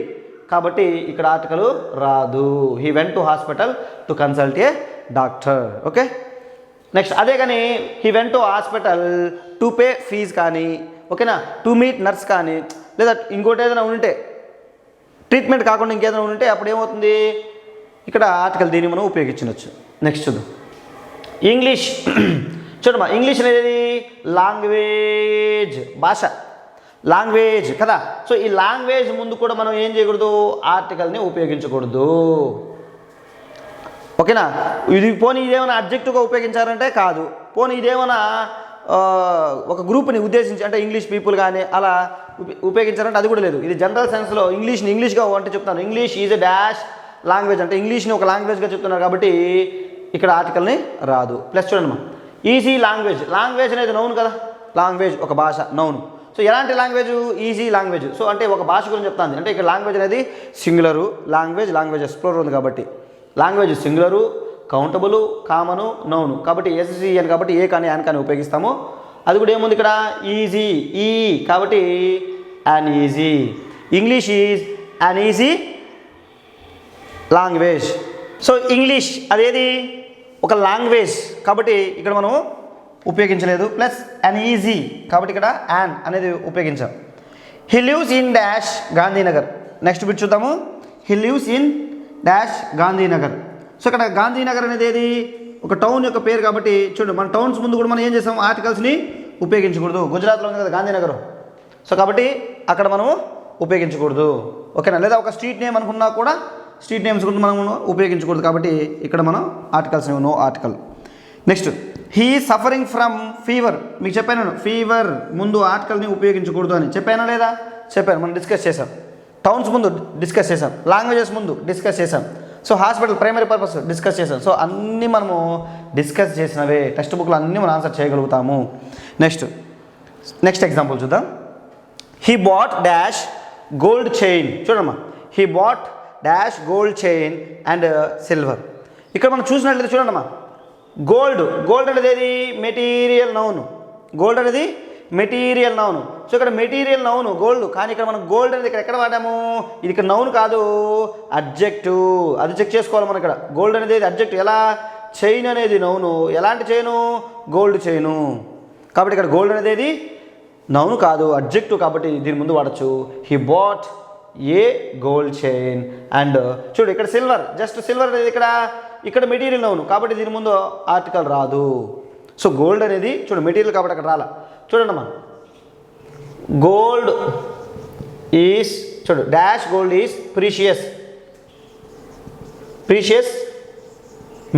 కాబట్టి ఇక్కడ ఆర్టికల్ రాదు. He went to hospital to consult a doctor. Okay, next అదే కానీ he went to hospital to pay fees కానీ, ఓకేనా, టు మీట్ నర్స్ కానీ, లేదా ఇంకోటి ఏదైనా ఉంటే ట్రీట్మెంట్ కాకుండా ఇంకేదైనా ఉంటే అప్పుడు ఏమవుతుంది? ఇక్కడ ఆర్టికల్ దీన్ని మనం ఉపయోగించవచ్చు. నెక్స్ట్ చూద్దాం. ఇంగ్లీష్. చూడమ్మా, ఇంగ్లీష్ అనేది లాంగ్వేజ్, భాష, లాంగ్వేజ్ కదా. సో ఈ లాంగ్వేజ్ ముందు కూడా మనం ఏం చేయకూడదు? ఆర్టికల్ని ఉపయోగించకూడదు. ఓకేనా? ఇది పోనీ ఇదేమైనా అబ్జెక్టివ్గా ఉపయోగించారంటే కాదు. పోనీ ఇదేమైనా ఒక గ్రూప్ని ఉద్దేశించి అంటే ఇంగ్లీష్ పీపుల్ కానీ అలా ఉపయోగించారంటే అది కూడా లేదు. ఇది జనరల్ సెన్స్లో ఇంగ్లీష్ని ఇంగ్లీష్గా అంటే చెప్తాను. English is a dash language అంటే ఇంగ్లీష్ని ఒక లాంగ్వేజ్గా చెప్తున్నారు కాబట్టి ఇక్కడ ఆర్టికల్ని రాదు. ప్లస్ చూడండి, ఈజీ లాంగ్వేజ్. లాంగ్వేజ్ అనేది నౌన్ కదా, లాంగ్వేజ్ ఒక భాష, నౌన్. సో ఎలాంటి లాంగ్వేజ్? Easy language. సో అంటే ఒక భాష గురించి చెప్తాను. అంటే ఇక్కడ లాంగ్వేజ్ అనేది సింగులరు, లాంగ్వేజెస్ ప్లూరల్ ఉంది కాబట్టి language singular, countable, common, noun. కాబట్టి ఎస్సిఎన్ కాబట్టి ఏ కానీ యాన్ కానీ ఉపయోగిస్తాము. అది కూడా ఏముంది ఇక్కడ? ఈజీ, ఈ కాబట్టి an easy. English is an easy language. So English అదేది ఒక లాంగ్వేజ్ కాబట్టి ఇక్కడ మనం ఉపయోగించలేదు. ప్లస్ యాన్ ఈజీ కాబట్టి ఇక్కడ యాన్ అనేది ఉపయోగించాం. He lives in dash Gandhinagar. Next bit చూద్దాము. He lives in dash Gandhinagar. So ఇక్కడ గాంధీనగర్ అనేది ఏది? ఒక టౌన్ యొక్క పేరు కాబట్టి చూడండి, మన టౌన్స్ ముందు కూడా మనం ఏం చేస్తాం? ఆర్టికల్స్ని ఉపయోగించకూడదు. గుజరాత్లో ఉంది కదా గాంధీనగర్. సో కాబట్టి అక్కడ మనం ఉపయోగించకూడదు. ఓకేనా? లేదా ఒక స్ట్రీట్ నేమ్ అనుకున్నా కూడా స్ట్రీట్ నేమ్స్ గురించి మనం ఉపయోగించకూడదు. కాబట్టి ఇక్కడ మనం articles no article. Next he suffering from fever. మీకు చెప్పాను ఫీవర్ ముందు ఆర్టికల్ని ఉపయోగించకూడదు అని చెప్పానా లేదా? చెప్పాను, మనం డిస్కస్ చేసాం. టౌన్స్ ముందు డిస్కస్ చేసాం, లాంగ్వేజెస్ ముందు డిస్కస్ చేసాం. So hospital primary purpose discuss చేసాం. సో అన్నీ మనము డిస్కస్ చేసినవే, టెక్స్ట్ బుక్లో అన్నీ మనం ఆన్సర్ చేయగలుగుతాము. నెక్స్ట్ ఎగ్జాంపుల్ చూద్దాం. He bought dash gold chain. చూడమ్మా, he bought dash gold chain and silver. ఇక్కడ మనం చూసినట్లయితే చూడండమ్మా, గోల్డ్ అనేది ఏది? Material noun. గోల్డ్ అనేది మెటీరియల్ నౌన్. సో ఇక్కడ మెటీరియల్ నౌన్ గోల్డ్, కానీ ఇక్కడ మనం గోల్డ్ అనేది ఇక్కడ ఎక్కడ వాడాము? ఇది ఇక్కడ నౌన్ కాదు, అడ్జెక్టివ్. అది చెక్ చేసుకోవాలి మనం. ఇక్కడ గోల్డ్ అనేది అడ్జెక్టివ్. ఎలా? చైన్ అనేది నౌను. ఎలాంటి చైను? Gold chain. కాబట్టి ఇక్కడ గోల్డ్ అనేది నౌన్ కాదు, అడ్జెక్టివ్. కాబట్టి దీని ముందు వాడచ్చు. He bought a gold chain and చూడు ఇక్కడ సిల్వర్. జస్ట్ సిల్వర్ అనేది ఇక్కడ మెటీరియల్ నౌను కాబట్టి దీని ముందు ఆర్టికల్ రాదు. సో గోల్డ్ అనేది చూడు మెటీరియల్ కాబట్టి అక్కడ రాలా. చూడండి అమ్మా, గోల్డ్ ఈజ్ చూడు dash gold is precious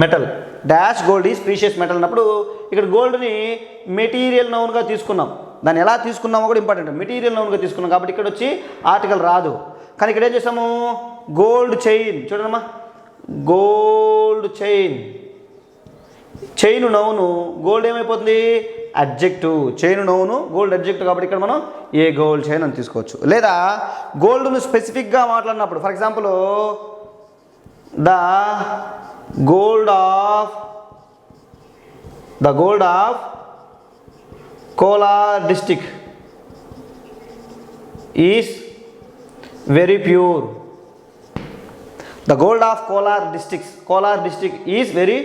metal. Dash gold is precious metal అన్నప్పుడు ఇక్కడ గోల్డ్ని మెటీరియల్ నౌన్గా తీసుకున్నాం. దాన్ని ఎలా తీసుకున్నామో కూడా ఇంపార్టెంట్. మెటీరియల్ నౌన్గా తీసుకున్నాం కాబట్టి ఇక్కడ వచ్చి ఆర్టికల్ రాదు. కానీ ఇక్కడ ఏం చేసాము? Gold chain. చూడండమ్మా, గోల్డ్ చైన్ నౌను, గోల్డ్ ఏమైపోతుంది? Adjective. Chain noun, gold adjective కాబట్టి ఇక్కడ మనం ఏ గోల్డ్ చైన్ అని తీసుకోవచ్చు. లేదా గోల్డ్ను స్పెసిఫిక్గా మాట్లాడినప్పుడు for example the gold of Kolar district is very pure. The gold of Kolar district is very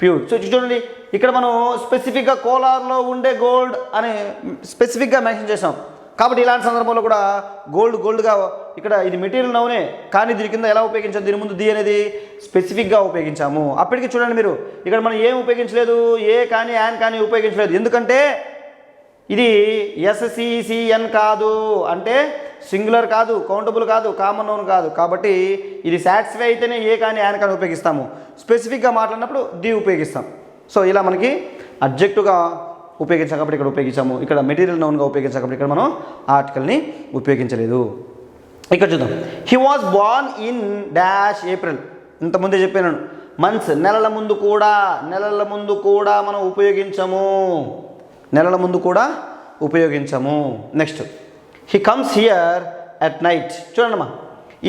pure. So చూడండి, ఇక్కడ మనం స్పెసిఫిక్గా కోలార్లో ఉండే గోల్డ్ అని స్పెసిఫిక్గా మెన్షన్ చేసాం. కాబట్టి ఇలాంటి సందర్భంలో కూడా గోల్డ్గా ఇక్కడ ఇది మెటీరియల్ నౌనే, కానీ దీని కింద ఎలా ఉపయోగించాము? దీని ముందు ది అనేది స్పెసిఫిక్గా ఉపయోగించాము. అప్పటికి చూడండి మీరు, ఇక్కడ మనం ఏం ఉపయోగించలేదు? ఏ కానీ యాన్ కానీ ఉపయోగించలేదు. ఎందుకంటే ఇది ఎస్సిసిఎన్ కాదు, అంటే సింగులర్ కాదు, కౌంటబుల్ కాదు, కామన్ నౌన్ కాదు. కాబట్టి ఇది సాటిస్ఫై అయితేనే ఏ కానీ యాన్ కానీ ఉపయోగిస్తాము. స్పెసిఫిక్గా మాట్లాడినప్పుడు ది ఉపయోగిస్తాం. సో ఇలా మనకి అడ్జెక్టివ్గా ఉపయోగించాం కాబట్టి ఇక్కడ ఉపయోగించాము. ఇక్కడ మెటీరియల్ నౌన్గా ఉపయోగించాం కాబట్టి ఇక్కడ మనం ఆర్టికల్ని ఉపయోగించలేదు. ఇక్కడ చూద్దాం. He was born in dash April. ఇంతకుముందే చెప్పాను, మంత్స్ నెలల ముందు కూడా మనం ఉపయోగించము. Next he comes here at night. చూడండమ్మా,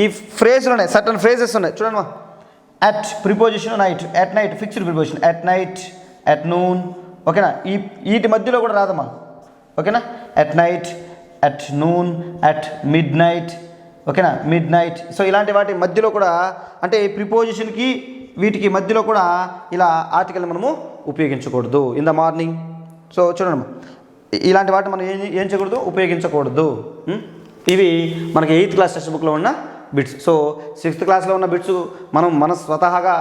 ఈ ఫ్రేజ్లు ఉన్నాయి, సర్టన్ ఫ్రేజెస్ ఉన్నాయి. చూడండమ్మా, at preposition, night, at night fixed preposition, at night, at noon. ఓకేనా, వీటి మధ్యలో కూడా రాదమ్మా. ఓకేనా, at night, at noon, at mid night. ఓకేనా, మిడ్ నైట్. సో ఇలాంటి వాటి మధ్యలో కూడా, అంటే ప్రిపోజిషన్కి వీటికి మధ్యలో కూడా ఇలా ఆర్టికల్ మనము ఉపయోగించకూడదు. In the morning. సో చూడండి, ఇలాంటి వాటిని మనం ఏం చేయకూడదు, ఉపయోగించకూడదు. ఇవి మనకి 8th క్లాస్ టెక్స్ట్ బుక్లో ఉన్న బిట్స్. సో 6th క్లాస్లో ఉన్న బిట్స్ మన స్వతహాగా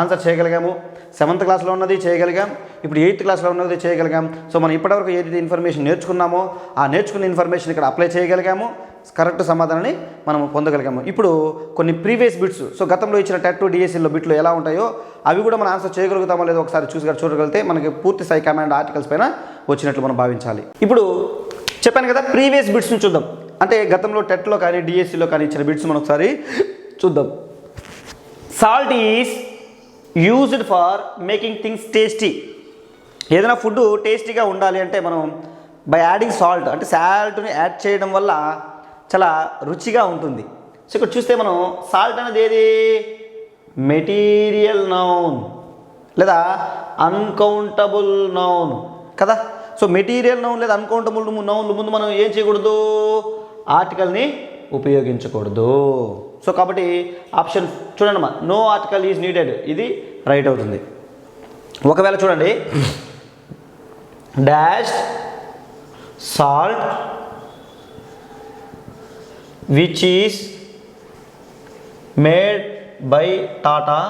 ఆన్సర్ చేయగలిగాము. 7th క్లాస్లో ఉన్నది చేయగలిగాం, ఇప్పుడు 8th క్లాస్లో ఉన్నది చేయగలిగాం. సో మనం ఇప్పటివరకు ఏదైతే ఇన్ఫర్మేషన్ నేర్చుకున్నామో ఆ నేర్చుకున్న ఇన్ఫర్మేషన్ ఇక్కడ అప్లై చేయగలిగాము, కరెక్ట్ సమాధానాన్ని మనం పొందగలిగాము. ఇప్పుడు కొన్ని ప్రీవియస్ బిట్స్, సో గతంలో ఇచ్చిన టెట్ 2 డిఎస్సీలో బిట్లు ఎలా ఉంటాయో అవి కూడా మనం ఆన్సర్ చేయగలుగుతామో లేదో ఒకసారి చూడగలిగితే మనకి పూర్తి స్థాయి కమాండ్ ఆర్టికల్స్ పైన వచ్చినట్లు మనం భావించాలి. ఇప్పుడు చెప్పాను కదా, ప్రీవియస్ బిట్స్ని చూద్దాం. అంటే గతంలో టెట్లో కానీ డిఎస్సీలో కానీ ఇచ్చిన బిట్స్ మనం ఒకసారి చూద్దాం. Salt is used for making things tasty. ఏదైనా ఫుడ్ టేస్టీగా ఉండాలి అంటే మనం బై యాడింగ్ సాల్ట్, అంటే సాల్ట్ని యాడ్ చేయడం వల్ల చాలా రుచిగా ఉంటుంది. సో ఇక్కడ చూస్తే మనం సాల్ట్ అనేది ఏది, మెటీరియల్ నౌన్ లేదా అన్కౌంటబుల్ నౌన్ కదా. సో మెటీరియల్ నౌన్ లేదా అన్కౌంటబుల్ నౌన్లు ముందు మనం ఏం చేయకూడదు, ఆర్టికల్ని ఉపయోగించకూడదు. సో కాబట్టి ఆప్షన్ చూడండి అమ్మా, నో ఆర్టికల్ ఈజ్ నీడెడ్, ఇది రైట్ అవుతుంది. ఒకవేళ చూడండి, dash salt which is made by Tata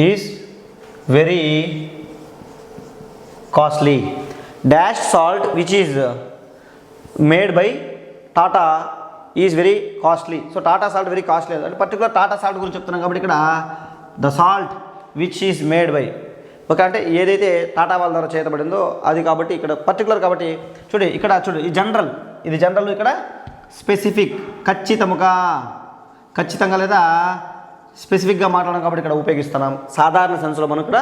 is very costly. Dash salt which is made by Tata is very costly. So Tata salt very costly. అంటే particular Tata salt గురించి చెప్తున్నాం కాబట్టి ఇక్కడ the salt which is made by, okay, అంటే ఏదైతే టాటా వాళ్ళ ద్వారా చేయబడిందో అది. కాబట్టి ఇక్కడ పర్టికులర్ కాబట్టి చూడు, ఇక్కడ చూడు, ఈ జనరల్, ఇది జనరల్, ఇక్కడ స్పెసిఫిక్, ఖచ్చితంగా లేదా స్పెసిఫిక్గా మాట్లాడడం కాబట్టి ఇక్కడ ఉపయోగిస్తున్నాం. సాధారణ సెన్స్లో మనం ఇక్కడ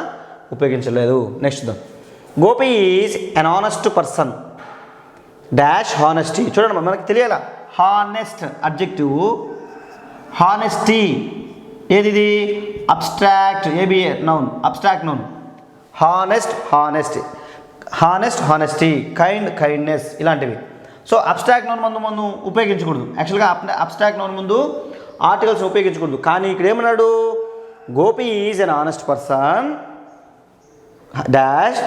ఉపయోగించలేదు. నెక్స్ట్ చూద్దాం. Gopi is an honest person. Dash honesty. చూడండి మనకి తెలియాల, హానెస్ట్ అడ్జెక్టివ్, హానెస్టీ ఏది, abstract, ABA noun, abstract noun. Honest, honesty, kindness ఇలాంటివి. సో అబ్స్ట్రాక్ట్ నౌన్ ముందు ఉపయోగించకూడదు. యాక్చువల్గా అబ్స్ట్రాక్ట్ నౌన్ ముందు ఆర్టికల్స్ ఉపయోగించకూడదు. కానీ ఇక్కడ ఏమన్నాడు, Gopi is an honest person dash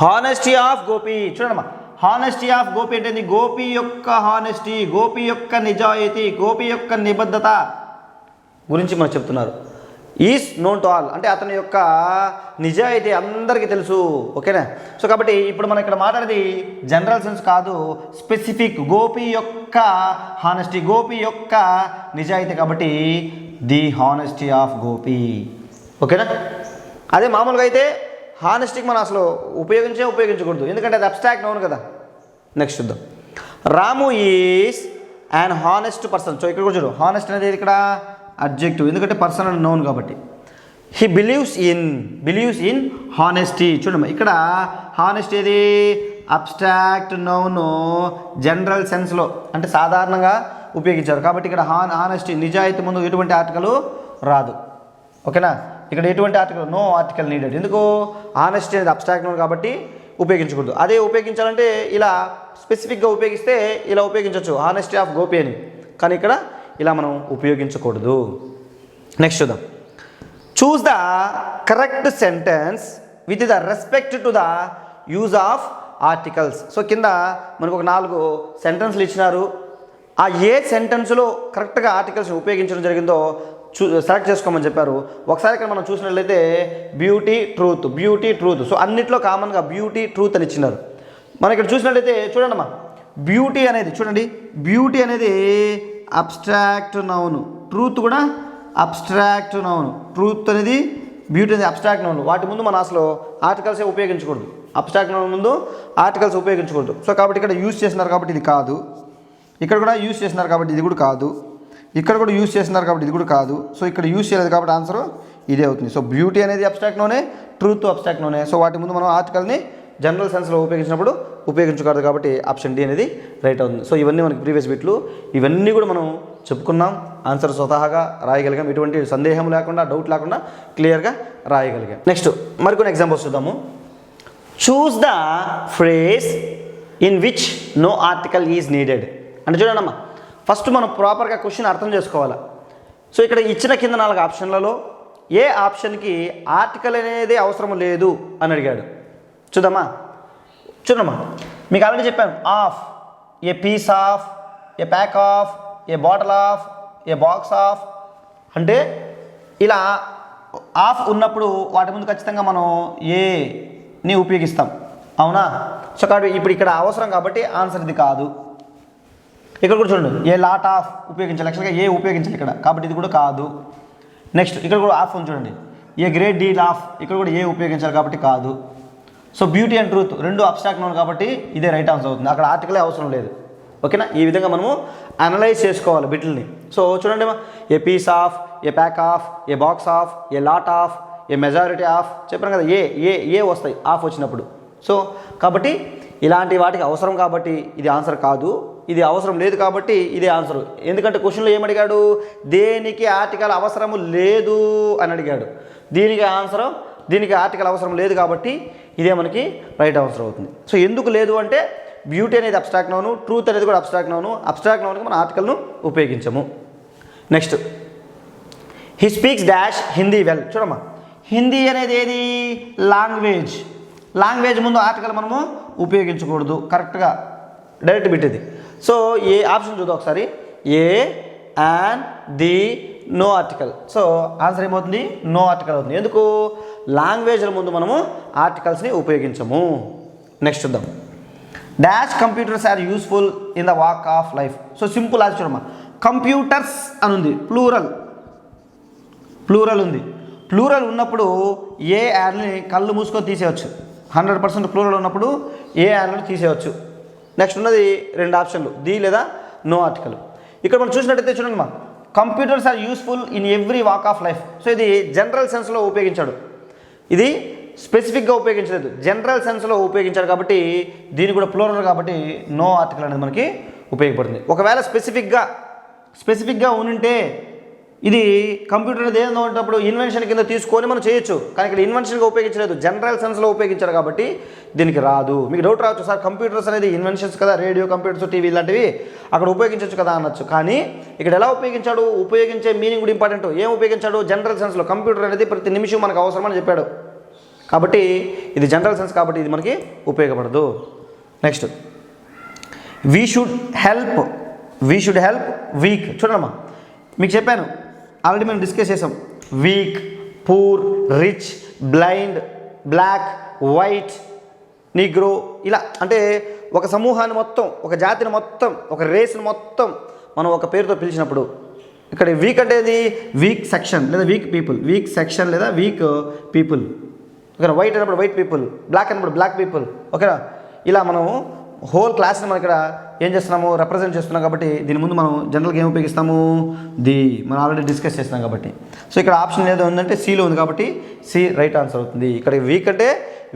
honesty of Gopi. చూడమ్మా, హానెస్టీ ఆఫ్ గోపి అంటే గోపి యొక్క హానెస్టీ, గోపి యొక్క నిజాయితీ, గోపి యొక్క నిబద్ధత గురించి మనకు చెప్తున్నారు. ఈజ్ నోన్ టు ఆల్, అంటే అతని యొక్క నిజాయితీ అందరికీ తెలుసు. ఓకేనా. సో కాబట్టి ఇప్పుడు మనం ఇక్కడ మాట్లాడేది జనరల్ సెన్స్ కాదు, స్పెసిఫిక్, గోపి యొక్క హానెస్టీ, గోపి యొక్క నిజాయితీ. కాబట్టి ది హానెస్టీ ఆఫ్ గోపి. ఓకేనా. అదే మామూలుగా అయితే హానెస్టీకి మనం అసలు ఉపయోగించకూడదు, ఎందుకంటే అది అబ్స్ట్రాక్ట్ నౌన్ కదా. నెక్స్ట్ చూద్దాం. Ramu is and honest person. So ఇక్కడ కూడా చూడు, హానెస్ట్ అనేది ఇక్కడ అడ్జెక్టివ్, ఎందుకంటే పర్సన్ అండ్ నౌన్ కాబట్టి. He believes in honesty. చూడమ్మా, ఇక్కడ హానెస్టీ ఏది, అబ్స్ట్రాక్ట్ నౌన్, జనరల్ సెన్స్లో అంటే సాధారణంగా ఉపయోగించారు కాబట్టి ఇక్కడ హానెస్టీ, నిజాయితీ ముందు ఎటువంటి ఆర్టికల్ రాదు. ఓకేనా. ఇక్కడ ఎటువంటి ఆర్టికల్, నో ఆర్టికల్ నీడెడ్. ఎందుకు, హానెస్టీ అనేది అబ్స్ట్రాక్ట్ నౌన్ కాబట్టి ఉపయోగించకూడదు. అదే ఉపయోగించాలంటే ఇలా స్పెసిఫిక్గా ఉపయోగిస్తే ఇలా ఉపయోగించవచ్చు, హానెస్టీ ఆఫ్ గోపి అని. కానీ ఇక్కడ ఇలా మనం ఉపయోగించకూడదు. నెక్స్ట్ చూద్దాం. Choose the correct sentence with the respect to the use of articles. So కింద మనకు ఒక 4 సెంటెన్స్లు ఇచ్చినారు. ఆ ఏ సెంటెన్స్లో కరెక్ట్గా ఆర్టికల్స్ని ఉపయోగించడం జరిగిందో సెలెక్ట్ చేసుకోమని చెప్పారు. ఒకసారి ఇక్కడ మనం చూసినట్లయితే బ్యూటీ, ట్రూత్. సో అన్నిట్లో కామన్గా బ్యూటీ, ట్రూత్ అని ఇచ్చినారు. మనం ఇక్కడ చూసినట్లయితే చూడండి అమ్మా, బ్యూటీ అనేది అబ్స్ట్రాక్ట్ నౌన్, ట్రూత్ కూడా అబ్స్ట్రాక్ట్ నౌన్. ట్రూత్ అనేది, బ్యూటీ అనేది అబ్స్ట్రాక్ట్ నౌన్. వాటి ముందు మనం అసలు ఆర్టికల్సే ఉపయోగించకూడదు, అబ్స్ట్రాక్ట్ నౌన్ ముందు ఆర్టికల్స్ ఉపయోగించకూడదు. సో కాబట్టి ఇక్కడ యూజ్ చేసినారు కాబట్టి ఇది కాదు, ఇక్కడ కూడా యూజ్ చేసినారు కాబట్టి ఇది కూడా కాదు, ఇక్కడ కూడా యూజ్ చేసినారు కాబట్టి ఇది కూడా కాదు. సో ఇక్కడ యూజ్ చేయలేదు కాబట్టి ఆన్సర్ ఇదే అవుతుంది. సో బ్యూటీ అనేది అబ్స్ట్రాక్ట్ నౌనే, ట్రూత్ అబ్స్ట్రాక్ట్ నౌనే. సో వాటి ముందు మనం ఆర్టికల్ని జనరల్ సెన్స్లో ఉపయోగించినప్పుడు ఉపయోగించకూడదు కాబట్టి ఆప్షన్ డి అనేది రైట్ అవుతుంది. సో ఇవన్నీ మనకి ప్రీవియస్ బిట్లు, ఇవన్నీ కూడా మనం చెప్పుకున్నాం. ఆన్సర్ స్వతహాగా రాయగలిగాం, ఎటువంటి సందేహం లేకుండా, డౌట్ లేకుండా క్లియర్గా రాయగలిగాం. నెక్స్ట్ మరికొన్ని ఎగ్జాంపుల్స్ చూద్దాము. Choose the phrase in which no article is needed. అంటే చూడండి అమ్మా, ఫస్ట్ మనం ప్రాపర్గా క్వశ్చన్ అర్థం చేసుకోవాలి. సో ఇక్కడ ఇచ్చిన కింద 4 ఆప్షన్లలో ఏ ఆప్షన్కి ఆర్టికల్ అనేది అవసరం లేదు అని అడిగాడు. చూద్దామా, చూడమ్మా, మీకు ఆల్రెడీ చెప్పాను. Of, a piece of, a pack of, a bottle of, a box of అంటే ఇలా ఆఫ్ ఉన్నప్పుడు వాటి ముందు ఖచ్చితంగా మనం ఏని ఉపయోగిస్తాం, అవునా? సో కాబట్టి ఇప్పుడు ఇక్కడ అవసరం కాబట్టి ఆన్సర్ ఇది కాదు. ఇక్కడ కూడా చూడండి, ఏ లాట్ ఆఫ్ ఉపయోగించాలి, యాక్చువల్గా ఏ ఉపయోగించాలి ఇక్కడ, కాబట్టి ఇది కూడా కాదు. నెక్స్ట్ ఇక్కడ కూడా ఆఫ్ ఉంది చూడండి, ఏ గ్రేట్ డీల్ ఆఫ్, ఇక్కడ కూడా ఏ ఉపయోగించాలి కాబట్టి కాదు. సో బ్యూటీ అండ్ ట్రూత్ రెండు అబ్స్ట్రాక్ట్ నౌన్ కాబట్టి ఇదే రైట్ ఆన్సర్ అవుతుంది, అక్కడ ఆర్టికలే అవసరం లేదు. ఓకేనా? ఈ విధంగా మనము అనలైజ్ చేసుకోవాలి బిట్లని. సో చూడండి, a piece of, a pack of, a box of, a lot of, a majority of చెప్పాను కదా, ఏ వస్తాయి ఆఫ్ వచ్చినప్పుడు. సో కాబట్టి ఇలాంటి వాటికి అవసరం కాబట్టి ఇది ఆన్సర్ కాదు, ఇది అవసరం లేదు కాబట్టి ఇదే ఆన్సర్. ఎందుకంటే క్వశ్చన్లో ఏమడిగాడు, దేనికి ఆర్టికల్ అవసరము లేదు అని అడిగాడు. దీనికి ఆర్టికల్ అవసరం లేదు కాబట్టి ఇదే మనకి రైట్ ఆన్సర్ అవుతుంది. సో ఎందుకు లేదు అంటే బ్యూటీ అనేది అబ్స్ట్రాక్ట్ నౌను, ట్రూత్ అనేది కూడా అబ్స్ట్రాక్ట్ నౌను. అబ్స్ట్రాక్ట్ నౌన్కి మన ఆర్టికల్ను ఉపయోగించము. Next, he speaks dash Hindi well. చూడమ్మా, హిందీ అనేది ఏది? లాంగ్వేజ్ ముందు ఆర్టికల్ మనము ఉపయోగించకూడదు, కరెక్ట్గా డైరెక్ట్ బిట్ ఇది. సో ఏ ఆప్షన్ చూద్దాం ఒకసారి, a and the no article. So answer ఏమవుతుంది? నో ఆర్టికల్ అవుతుంది. ఎందుకు? లాంగ్వేజ్ల ముందు మనము ఆర్టికల్స్ని ఉపయోగించము. నెక్స్ట్ చూద్దాం, dash computers are useful in the walk of life. So simple అది చూడమ్మా, కంప్యూటర్స్ అని ఉంది, ప్లూరల్ ఉంది. ప్లూరల్ ఉన్నప్పుడు ఏ యాడ్ని కళ్ళు మూసుకొని తీసేయచ్చు. 100% ప్లూరల్ ఉన్నప్పుడు ఏ యాడ్ని తీసేయచ్చు. నెక్స్ట్ ఉన్నది 2 ఆప్షన్లు, ది లేదా నో ఆర్టికల్. ఇక్కడ మనం చూసినట్టయితే చూడండి మా, computers are useful in every walk of life. So ఇది జనరల్ సెన్స్లో ఉపయోగించాడు, ఇది స్పెసిఫిక్గా ఉపయోగించలేదు, జనరల్ సెన్స్లో ఉపయోగించాడు కాబట్టి దీని కూడా ప్లూరల్ కాబట్టి నో ఆర్టికల్ అనేది మనకి ఉపయోగపడుతుంది. ఒకవేళ స్పెసిఫిక్గా ఉంటే ఇది కంప్యూటర్ అనేది ఏదో ఉన్నప్పుడు ఇన్వెన్షన్ కింద తీసుకొని మనం చేయొచ్చు, కానీ ఇక్కడ ఇన్వెన్షన్గా ఉపయోగించలేదు, జనరల్ సెన్స్లో ఉపయోగించారు కాబట్టి దీనికి రాదు. మీకు డౌట్ రావచ్చు, సార్ కంప్యూటర్స్ అనేది ఇన్వెన్షన్స్ కదా, రేడియో, కంప్యూటర్స్, టీవీ ఇలాంటివి అక్కడ ఉపయోగించవచ్చు కదా అనొచ్చు. కానీ ఇక్కడ ఎలా ఉపయోగించాడు, ఉపయోగించే మీనింగ్ కూడా ఇంపార్టెంట్. ఏం ఉపయోగించాడు? జనరల్ సెన్స్లో. కంప్యూటర్ అనేది ప్రతి నిమిషం మనకు అవసరమని చెప్పాడు కాబట్టి ఇది జనరల్ సెన్స్ కాబట్టి ఇది మనకి ఉపయోగపడదు. Next, we should help weak. చూడమ్మా, మీకు చెప్పాను ఆల్రెడీ మేము డిస్కస్ చేసాం. Weak, poor, rich, blind, black, white, negro, ఇలా అంటే ఒక సమూహాన్ని మొత్తం, ఒక జాతిని మొత్తం, ఒక రేస్ని మొత్తం మనం ఒక పేరుతో పిలిచినప్పుడు ఇక్కడ వీక్ అంటే ఇది వీక్ సెక్షన్ లేదా వీక్ పీపుల్. ఓకేనా? వైట్ అన్నప్పుడు వైట్ పీపుల్, బ్లాక్ అన్నప్పుడు బ్లాక్ పీపుల్. ఓకేనా? ఇలా మనం హోల్ క్లాస్ని మనం ఇక్కడ ఏం చేస్తున్నాము, రిప్రజెంట్ చేస్తున్నాం కాబట్టి దీని ముందు మనం జనరల్గా ఏం ఉపయోగిస్తాము? మనం ఆల్రెడీ డిస్కస్ చేస్తున్నాం కాబట్టి. సో ఇక్కడ ఆప్షన్ ఏదో ఉందంటే సిలో ఉంది కాబట్టి సి రైట్ ఆన్సర్ అవుతుంది. ఇక్కడ వీక్ అంటే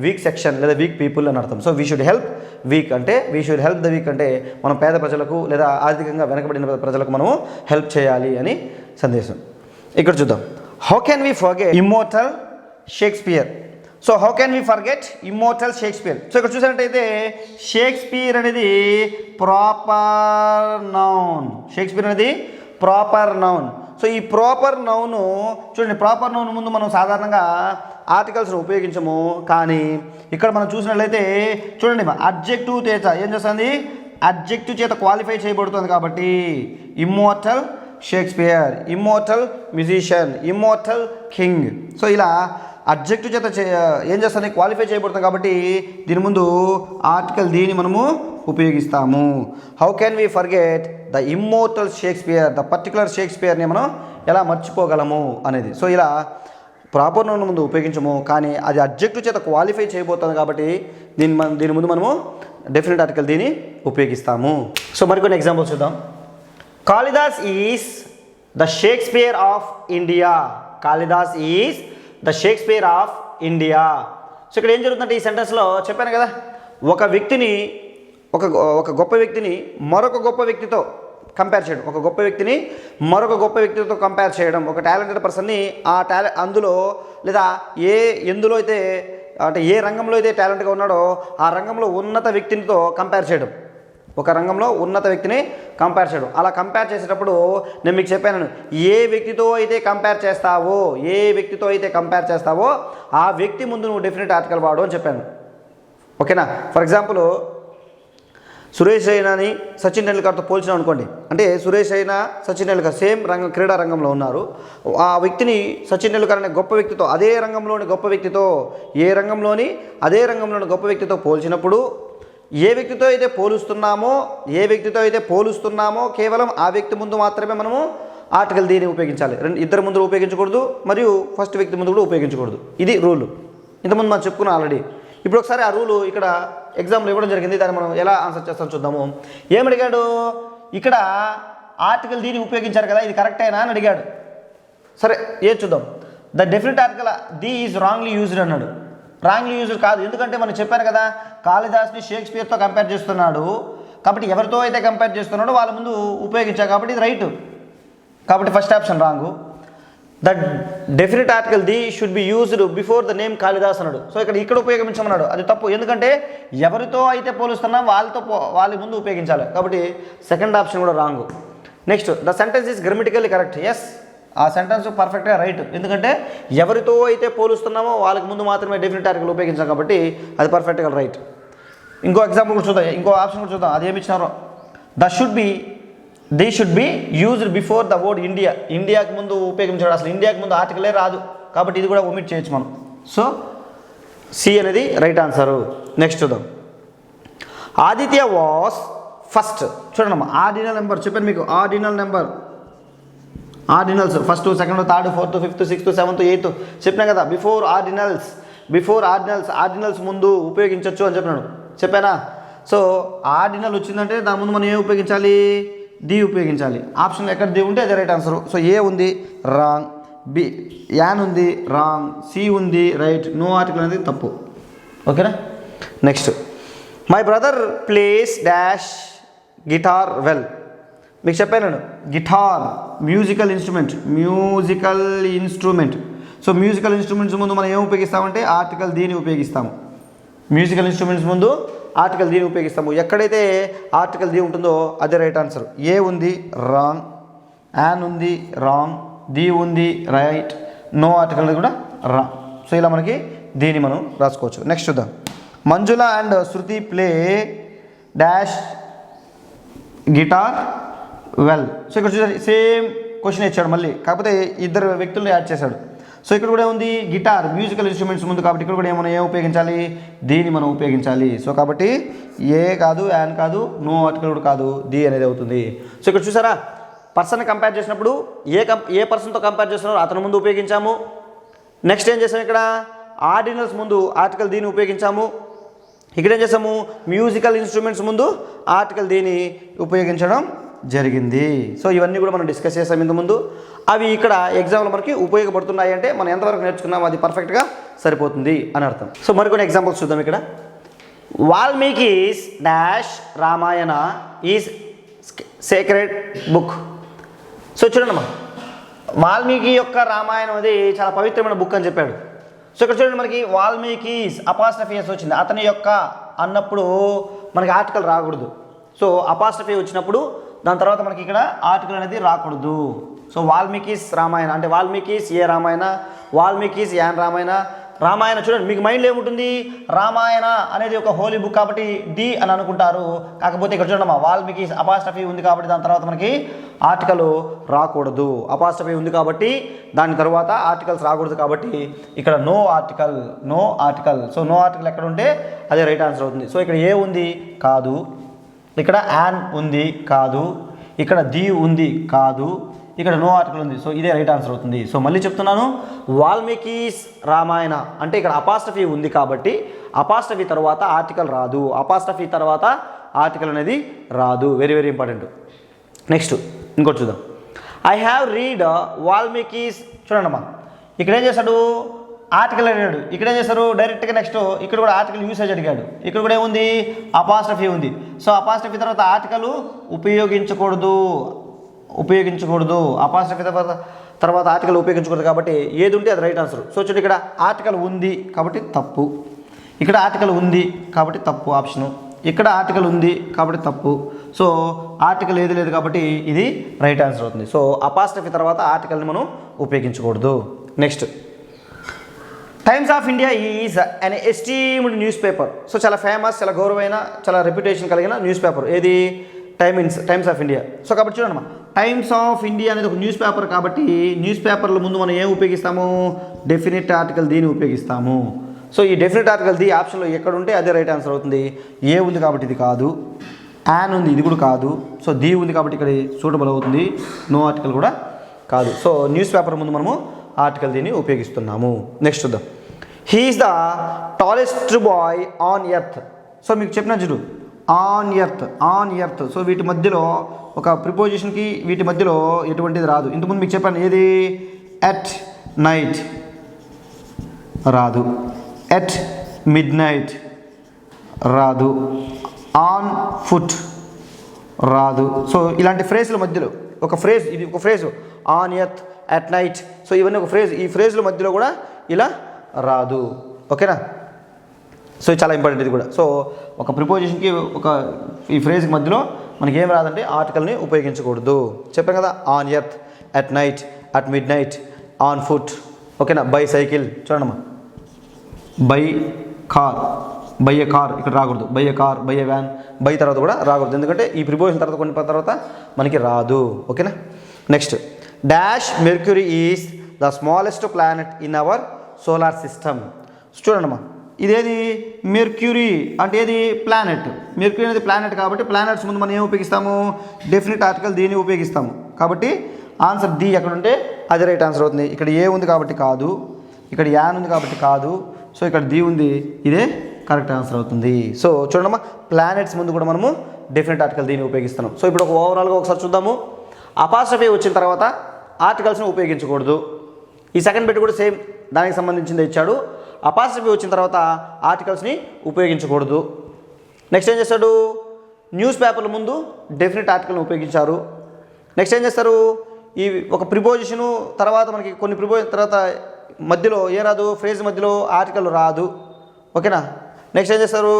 వీక్ సెక్షన్ లేదా వీక్ పీపుల్ అని అర్థం. So we should help week అంటే మనం పేద ప్రజలకు లేదా ఆర్థికంగా వెనకబడిన ప్రజలకు మనము హెల్ప్ చేయాలి అని సందేశం. ఇక్కడ చూద్దాం, how can we forget immortal Shakespeare. So how can we forget immortal Shakespeare. So ఇక్కడ చూసినట్టయితే షేక్స్పియర్ అనేది ప్రాపర్ నౌన్. సో ఈ ప్రాపర్ నౌను చూడండి, ప్రాపర్ నౌన్ ముందు మనం సాధారణంగా ఆర్టికల్స్ను ఉపయోగించము, కానీ ఇక్కడ మనం చూసినట్లయితే చూడండి, అడ్జెక్టివ్ చేత ఏం చేస్తుంది? అడ్జెక్టివ్ చేత క్వాలిఫై చేయబడుతుంది కాబట్టి immortal Shakespeare, immortal musician, immortal king. So ఇలా అడ్జెక్టివ్ చేత ఏం చేస్తుంది? క్వాలిఫై చేయబడుతుంది కాబట్టి దీని ముందు ఆర్టికల్ దీన్ని మనము ఉపయోగిస్తాము. How can we forget the immortal Shakespeare, the particular షేక్స్పియర్ని మనం ఎలా మర్చిపోగలము అనేది. సో ఇలా ప్రాపర్ నౌన్ ముందు ఉపయోగించము, కానీ అది అడ్జెక్టివ్ చేత క్వాలిఫై చేయబోతుంది కాబట్టి దీని ముందు మనము డెఫినెట్ ఆర్టికల్ దీన్ని ఉపయోగిస్తాము. సో మరికొన్ని ఎగ్జాంపుల్స్ చూద్దాం. Kalidas is the Shakespeare of India. So ఇక్కడ ఏం జరుగుతుందంటే ఈ సెంటెన్స్లో చెప్పాను కదా, ఒక వ్యక్తిని ఒక గొప్ప వ్యక్తిని మరొక గొప్ప వ్యక్తితో కంపేర్ చేయడం, ఒక గొప్ప వ్యక్తిని మరొక గొప్ప వ్యక్తితో కంపేర్ చేయడం, ఒక టాలెంటెడ్ పర్సన్ని ఆ అందులో లేదా ఎందులో అయితే అంటే ఏ రంగంలో అయితే టాలెంట్గా ఉన్నాడో ఆ రంగంలో ఉన్నత వ్యక్తితో కంపేర్ చేయడం, ఒక రంగంలో ఉన్నత వ్యక్తిని కంపేర్ చేయడం. అలా కంపేర్ చేసేటప్పుడు నేను మీకు చెప్పాను, ఏ వ్యక్తితో అయితే కంపేర్ చేస్తావో ఆ వ్యక్తి ముందు నువ్వు డెఫినెట్ ఆర్టికల్ వాడు అని చెప్పాను. ఓకేనా? ఫర్ ఎగ్జాంపుల్ సురేష్ రైనాని సచిన్ టెండూల్కర్తో పోల్చినాం అనుకోండి. అంటే సురేష్ రైనా సచిన్ టెండూల్కర్ సేమ్ క్రీడా రంగంలో ఉన్నారు. ఆ వ్యక్తిని సచిన్ టెండూల్కర్ అనే గొప్ప వ్యక్తితో అదే రంగంలోని గొప్ప వ్యక్తితో పోల్చినప్పుడు ఏ వ్యక్తితో అయితే పోలుస్తున్నామో కేవలం ఆ వ్యక్తి ముందు మాత్రమే మనము ఆర్టికల్ దీన్ని ఉపయోగించాలి. ఇద్దరు ముందు ఉపయోగించకూడదు, మరియు ఫస్ట్ వ్యక్తి ముందు కూడా ఉపయోగించకూడదు. ఇది రూల్. ఇంతకుముందు మనం చెప్పుకున్నాం ఆల్రెడీ. ఇప్పుడు ఒకసారి ఆ రూలు ఇక్కడ ఎగ్జామ్లో ఇవ్వడం జరిగింది. దాన్ని మనం ఎలా ఆన్సర్ చేస్తాం చూద్దాము. ఏమడిగాడు ఇక్కడ, ఆర్టికల్ దీన్ని ఉపయోగించారు కదా, ఇది కరెక్టేనా అని అడిగాడు. సరే ఏది చూద్దాం. The definite article the is wrongly used అన్నాడు. రాంగ్లీ యూజ్డ్ కాదు, ఎందుకంటే మనం చెప్పాను కదా, కాళిదాస్ని షేక్స్పియర్తో కంపేర్ చేస్తున్నాడు కాబట్టి ఎవరితో అయితే కంపేర్ చేస్తున్నాడో వాళ్ళ ముందు ఉపయోగించాడు కాబట్టి ఇది రైట్. కాబట్టి first option wrong. The definite article the should be used before the name Kalidas అన్నాడు. సో ఇక్కడ ఉపయోగించమన్నాడు, అది తప్పు. ఎందుకంటే ఎవరితో అయితే పోలుస్తున్నా వాళ్ళ ముందు ఉపయోగించాలి కాబట్టి సెకండ్ ఆప్షన్ కూడా wrong. Next, the sentence is grammatically correct. Yes, ఆ సెంటెన్స్ పర్ఫెక్ట్గా రైట్. ఎందుకంటే ఎవరితో అయితే పోలుస్తున్నామో వాళ్ళకి ముందు మాత్రమే డెఫినెట్ ఆర్టికల్ ఉపయోగించాం కాబట్టి అది పర్ఫెక్ట్గా రైట్. ఇంకో ఎగ్జాంపుల్ కూడా చూద్దాం, ఇంకో ఆప్షన్ కూడా చూద్దాం. అది ఏమి ఇచ్చినారో, they should be used before the word India. ఇండియాకి ముందు ఉపయోగించాడు, అసలు ఇండియాకి ముందు ఆర్టికలే రాదు కాబట్టి ఇది కూడా ఒమిట్ చేయొచ్చు మనం. సో సి అనేది రైట్ ఆన్సరు. నెక్స్ట్ చూద్దాం. Aditya was first. చూడండి అమ్మా, ఆర్డినల్ నెంబర్ చెప్పాను మీకు. Ordinals first, second, third, fourth, fifth, sixth, seventh, eighth చెప్పినా కదా. బిఫోర్ ఆర్డినల్స్ ముందు ఉపయోగించవచ్చు అని చెప్పానా. సో ఆర్డినల్ వచ్చిందంటే దాని ముందు మనం ఏం ఉపయోగించాలి, ది ఉపయోగించాలి. ఆప్షన్ ఎక్కడ ది ఉంటే అదే రైట్ ఆన్సర్. సో ఏ ఉంది రాంగ్, బి యాన్ ఉంది రాంగ్, సి ఉంది రైట్, నో ఆర్టికల్ అనేది తప్పు. ఓకేనా? Next, my brother place dash guitar well. మీకు చెప్పాను నేను, guitar musical instrument. So musical instruments ముందు మనం ఏం ఉపయోగిస్తామంటే ఆర్టికల్ దీన్ని ఉపయోగిస్తాము. మ్యూజికల్ ఇన్స్ట్రుమెంట్స్ ముందు ఆర్టికల్ దీన్ని ఉపయోగిస్తాము. ఎక్కడైతే ఆర్టికల్ దీ ఉంటుందో అదే రైట్ ఆన్సర్. ఏ ఉంది రాంగ్, యాన్ ఉంది రాంగ్, ది ఉంది రైట్, నో ఆర్టికల్ కూడా రాంగ్. సో ఇలా మనకి దీన్ని మనం రాసుకోవచ్చు. నెక్స్ట్ చూద్దాం. Manjula and Shruti play dash guitar well. So ఇక్కడ చూడండి, సేమ్ క్వశ్చన్ ఇచ్చాడు మళ్ళీ, కాకపోతే ఇద్దరు వ్యక్తులను యాడ్ చేశాడు. సో ఇక్కడ కూడా ఉంది గిటార్ మ్యూజికల్ ఇన్స్ట్రుమెంట్స్ ముందు కాబట్టి ఇక్కడ కూడా ఏమైనా ఏం ఉపయోగించాలి, దీన్ని మనం ఉపయోగించాలి. సో కాబట్టి ఏ కాదు, యాన్ కాదు, నో ఆర్టికల్ కూడా కాదు, ది అనేది అవుతుంది. సో ఇక్కడ చూసారా, పర్సన్ కంపేర్ చేసినప్పుడు ఏ పర్సన్తో కంపేర్ చేస్తున్నారో అతని ముందు ఉపయోగించాము. నెక్స్ట్ ఏం చేసాము, ఇక్కడ ఆర్డినల్స్ ముందు ఆర్టికల్ దీన్ని ఉపయోగించాము. ఇక్కడ ఏం చేసాము, మ్యూజికల్ ఇన్స్ట్రుమెంట్స్ ముందు ఆర్టికల్ దీన్ని ఉపయోగించడం జరిగింది. సో ఇవన్నీ కూడా మనం డిస్కస్ చేసాం ఇంతకుముందు. అవి ఇక్కడ ఎగ్జామ్లో మనకి ఉపయోగపడుతున్నాయి అంటే మనం ఎంతవరకు నేర్చుకున్నామో అది పర్ఫెక్ట్గా సరిపోతుంది అని అర్థం. సో మరికొన్ని ఎగ్జాంపుల్స్ చూద్దాం. ఇక్కడ Valmikis dash Ramayana is sacred book. So చూడండి, వాల్మీకి యొక్క రామాయణం అది చాలా పవిత్రమైన బుక్ అని చెప్పాడు. సో ఇక్కడ చూడండి, మనకి వాల్మీకిస్ అపాస్ట్రఫియస్ వచ్చింది, అతని యొక్క అన్నప్పుడు మనకి ఆర్టికల్ రాకూడదు. సో అపాస్ట్రఫీ వచ్చినప్పుడు దాని తర్వాత మనకి ఇక్కడ ఆర్టికల్ అనేది రాకూడదు. సో వాల్మీకిస్ రామాయణ అంటే Valmikis A Ramayana, Valmikis an Ramayana. చూడండి, మీకు మైండ్లో ఏముంటుంది, రామాయణ అనేది ఒక హోలీ బుక్ కాబట్టి డి అని అనుకుంటారు. కాకపోతే ఇక్కడ చూడమ్మా, వాల్మీకిస్ అపాస్ట్రఫీ ఉంది కాబట్టి దాని తర్వాత మనకి ఆర్టికల్ రాకూడదు. అపాస్ట్రఫీ ఉంది కాబట్టి దాని తర్వాత ఆర్టికల్స్ రాకూడదు కాబట్టి ఇక్కడ no article. So no article ఎక్కడ ఉంటే అదే రైట్ ఆన్సర్ అవుతుంది. సో ఇక్కడ ఏ ఉంది కాదు, ఇక్కడ యాన్ ఉంది కాదు, ఇక్కడ ది ఉంది కాదు, ఇక్కడ నో ఆర్టికల్ ఉంది. సో ఇదే రైట్ ఆన్సర్ అవుతుంది. సో మళ్ళీ చెప్తున్నాను, వాల్మీకిస్ రామాయణ అంటే ఇక్కడ అపాస్ట్రఫీ ఉంది కాబట్టి అపాస్ట్రఫీ తర్వాత ఆర్టికల్ రాదు, అపాస్ట్రఫీ తర్వాత ఆర్టికల్ అనేది రాదు. Very very important. నెక్స్ట్ ఇంకోటి చూద్దాం. I have read Valmikis. చూడండి అమ్మా, ఇక్కడ ఏం చేశాడు, ఆర్టికల్ అడిగాడు. ఇక్కడ ఏం చేస్తారు డైరెక్ట్గా నెక్స్ట్ ఇక్కడ కూడా ఆర్టికల్ యూసేజ్ అడిగాడు. ఇక్కడ కూడా ఏముంది అపాస్ట్రఫీ ఉంది. సో అపాస్ట్రఫీ తర్వాత ఆర్టికల్ ఉపయోగించకూడదు. అపాస్ట్రఫీ తర్వాత ఆర్టికల్ ఉపయోగించకూడదు కాబట్టి ఏది ఉంటే అది రైట్ ఆన్సర్. సో చూడండి ఇక్కడ ఆర్టికల్ ఉంది కాబట్టి తప్పు, ఇక్కడ ఆర్టికల్ ఉంది కాబట్టి తప్పు ఆప్షను, ఇక్కడ ఆర్టికల్ ఉంది కాబట్టి తప్పు. సో ఆర్టికల్ ఏది లేదు కాబట్టి ఇది రైట్ ఆన్సర్ అవుతుంది. సో అపాస్ట్రఫీ తర్వాత ఆర్టికల్ని మనం ఉపయోగించకూడదు. Next times of India is an esteemed news paper. So చాలా ఫేమస్, చాలా గౌరవమైన, చాలా రెప్యుటేషన్ కలిగిన న్యూస్ పేపర్ ఏది టైమ్స్ ఆఫ్ ఇండియా. సో కాబట్టి చూడండి టైమ్స్ ఆఫ్ ఇండియా అనేది ఒక న్యూస్ పేపర్ కాబట్టి న్యూస్ పేపర్ల ముందు మనం ఏం ఉపయోగిస్తాము డెఫినెట్ ఆర్టికల్ దీన్ని ఉపయోగిస్తాము. సో ఈ డెఫినెట్ ఆర్టికల్ ది ఆప్షన్లో ఎక్కడ ఉంటే అదే రైట్ ఆన్సర్ అవుతుంది. ఏ ఉంది కాబట్టి ఇది కాదు, యాన్ ఉంది ఇది కూడా కాదు, సో ది ఉంది కాబట్టి ఇక్కడ సూటబుల్ అవుతుంది, నో ఆర్టికల్ కూడా కాదు. సో న్యూస్ పేపర్ ముందు మనము ఆర్టికల్ దీన్ని ఉపయోగిస్తున్నాము. నెక్స్ట్ చూద్దాం. He is the tallest bye on earth. So మీకు చెప్పిన చూడు ఆన్ ఎర్త్. సో వీటి మధ్యలో ఒక ప్రిపోజిషన్కి వీటి మధ్యలో ఎటువంటిది రాదు. ఇంతకుముందు మీకు చెప్పాను ఏది ఎట్ నైట్ రాదు, ఎట్ మిడ్ నైట్ రాదు, ఆన్ ఫుట్ రాదు. సో ఇలాంటి ఫ్రేజ్ల మధ్యలో ఒక ఫ్రేజ్, ఇది ఒక phrase on earth, at night. So ఇవన్నీ ఒక ఫ్రేజ్, ఈ ఫ్రేజ్ల మధ్యలో కూడా ఇలా రాదు. ఓకేనా? సో ఇది చాలా ఇంపార్టెంట్ ఇది కూడా. సో ఒక ప్రిపోజిషన్కి ఒక ఈ ఫ్రేజ్కి మధ్యలో మనకి ఏం రాదంటే ఆర్టికల్ని ఉపయోగించకూడదు. చెప్పాం కదా on earth, at night, at mid night, on foot. ఓకేనా? బై సైకిల్ చూడమ్మా, బై ఏ కార్ ఇక్కడ రాకూడదు, by A car, by A van, by తర్వాత కూడా రాకూడదు ఎందుకంటే ఈ ప్రిపోజిషన్ తర్వాత కొన్ని తర్వాత మనకి రాదు. ఓకేనా? Next dash mercury is the smallest planet in our solar system. చూడండమ్మా ఇదేది మెర్క్యూరీ అంటే ఏది ప్లానెట్. మెర్క్యూరీ అనేది ప్లానెట్ కాబట్టి ప్లానెట్స్ ముందు మనం ఏం ఉపయోగిస్తాము డెఫినెట్ ఆర్టికల్ దీన్ని ఉపయోగిస్తాము. కాబట్టి ఆన్సర్ డి ఎక్కడ ఉంటే అది రైట్ ఆన్సర్ అవుతుంది. ఇక్కడ ఏ ఉంది కాబట్టి కాదు, ఇక్కడ యాన్ ఉంది కాబట్టి కాదు, సో ఇక్కడ ది ఉంది, ఇదే కరెక్ట్ ఆన్సర్ అవుతుంది. సో చూడమ్మా ప్లానెట్స్ ముందు కూడా మనము డెఫినెట్ ఆర్టికల్ దీన్ని ఉపయోగిస్తున్నాం. సో ఇప్పుడు ఒక ఓవరాల్గా ఒకసారి చూద్దాము. అపాస్ట్రఫీ వచ్చిన తర్వాత ఆర్టికల్స్ని ఉపయోగించకూడదు. ఈ సెకండ్ బిట్ కూడా సేమ్ దానికి సంబంధించింది ఇచ్చాడు. అపాస్ట్రఫీ వచ్చిన తర్వాత ఆర్టికల్స్ని ఉపయోగించకూడదు. నెక్స్ట్ ఏం చేస్తాడు న్యూస్ పేపర్ల ముందు డెఫినెట్ ఆర్టికల్ని ఉపయోగించారు. నెక్స్ట్ ఏం చేస్తారు ఈ ఒక ప్రిపోజిషను తర్వాత మనకి కొన్ని ప్రిపోజిషన్ తర్వాత మధ్యలో ఏం రాదు ఫ్రేజ్ మధ్యలో ఆర్టికల్ రాదు. ఓకేనా? నెక్స్ట్ ఏం చేస్తారు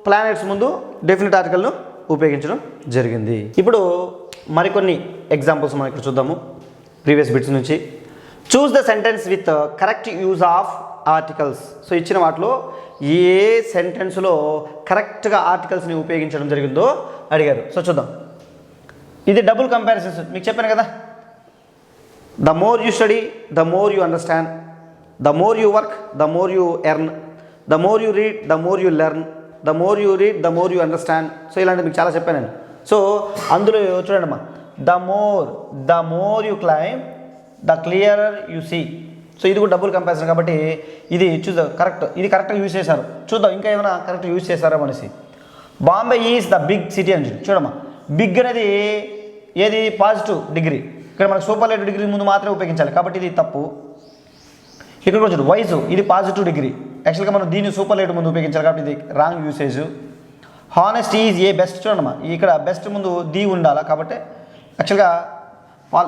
ప్లానెట్స్ ముందు డెఫినెట్ ఆర్టికల్ను ఉపయోగించడం జరిగింది. ఇప్పుడు మరికొన్ని ఎగ్జాంపుల్స్ మనం ఇక్కడ చూద్దాము ప్రీవియస్ బిట్స్ నుంచి. Choose the sentence with correct use of articles. So ఇచ్చిన వాటిలో ఏ సెంటెన్స్లో కరెక్ట్గా ఆర్టికల్స్ని ఉపయోగించడం జరిగిందో అడిగారు. సో చూద్దాం. ఇది డబుల్ కంపారిజన్స్ మీకు చెప్పాను కదా. The more you study the more you understand, the more you work the more you earn, the more you read the more you learn, the more you read the more you understand. So ఇలాంటివి మీకు చాలా చెప్పాను నేను. So అందులో చూడండి అమ్మా the more you climb the clearer you see. So ఇది కూడా డబుల్ కంపారిజన్ కాబట్టి ఇది చూద్దాం కరెక్ట్, ఇది కరెక్ట్గా యూజ్ చేశారు. చూద్దాం ఇంకా ఏమైనా కరెక్ట్గా యూజ్ చేశారా అనేసి. Bombay is the big city అని చూడమ్మా. బిగ్ అనేది ఏది పాజిటివ్ డిగ్రీ, ఇక్కడ మనకు సూపర్లేటివ్ డిగ్రీ ముందు మాత్రమే ఉపయోగించాలి కాబట్టి ఇది తప్పు. ఇక్కడ కూడా చూడు వైజ్ ఇది పాజిటివ్ డిగ్రీ, యాక్చువల్గా మనం దీన్ని సూపర్లేటివ్ ముందు ఉపయోగించాలి కాబట్టి ఇది wrong usage. Honest is a best చూడమ్మా, ఇక్కడ బెస్ట్ ముందు ది ఉండాలి కాబట్టి యాక్చువల్గా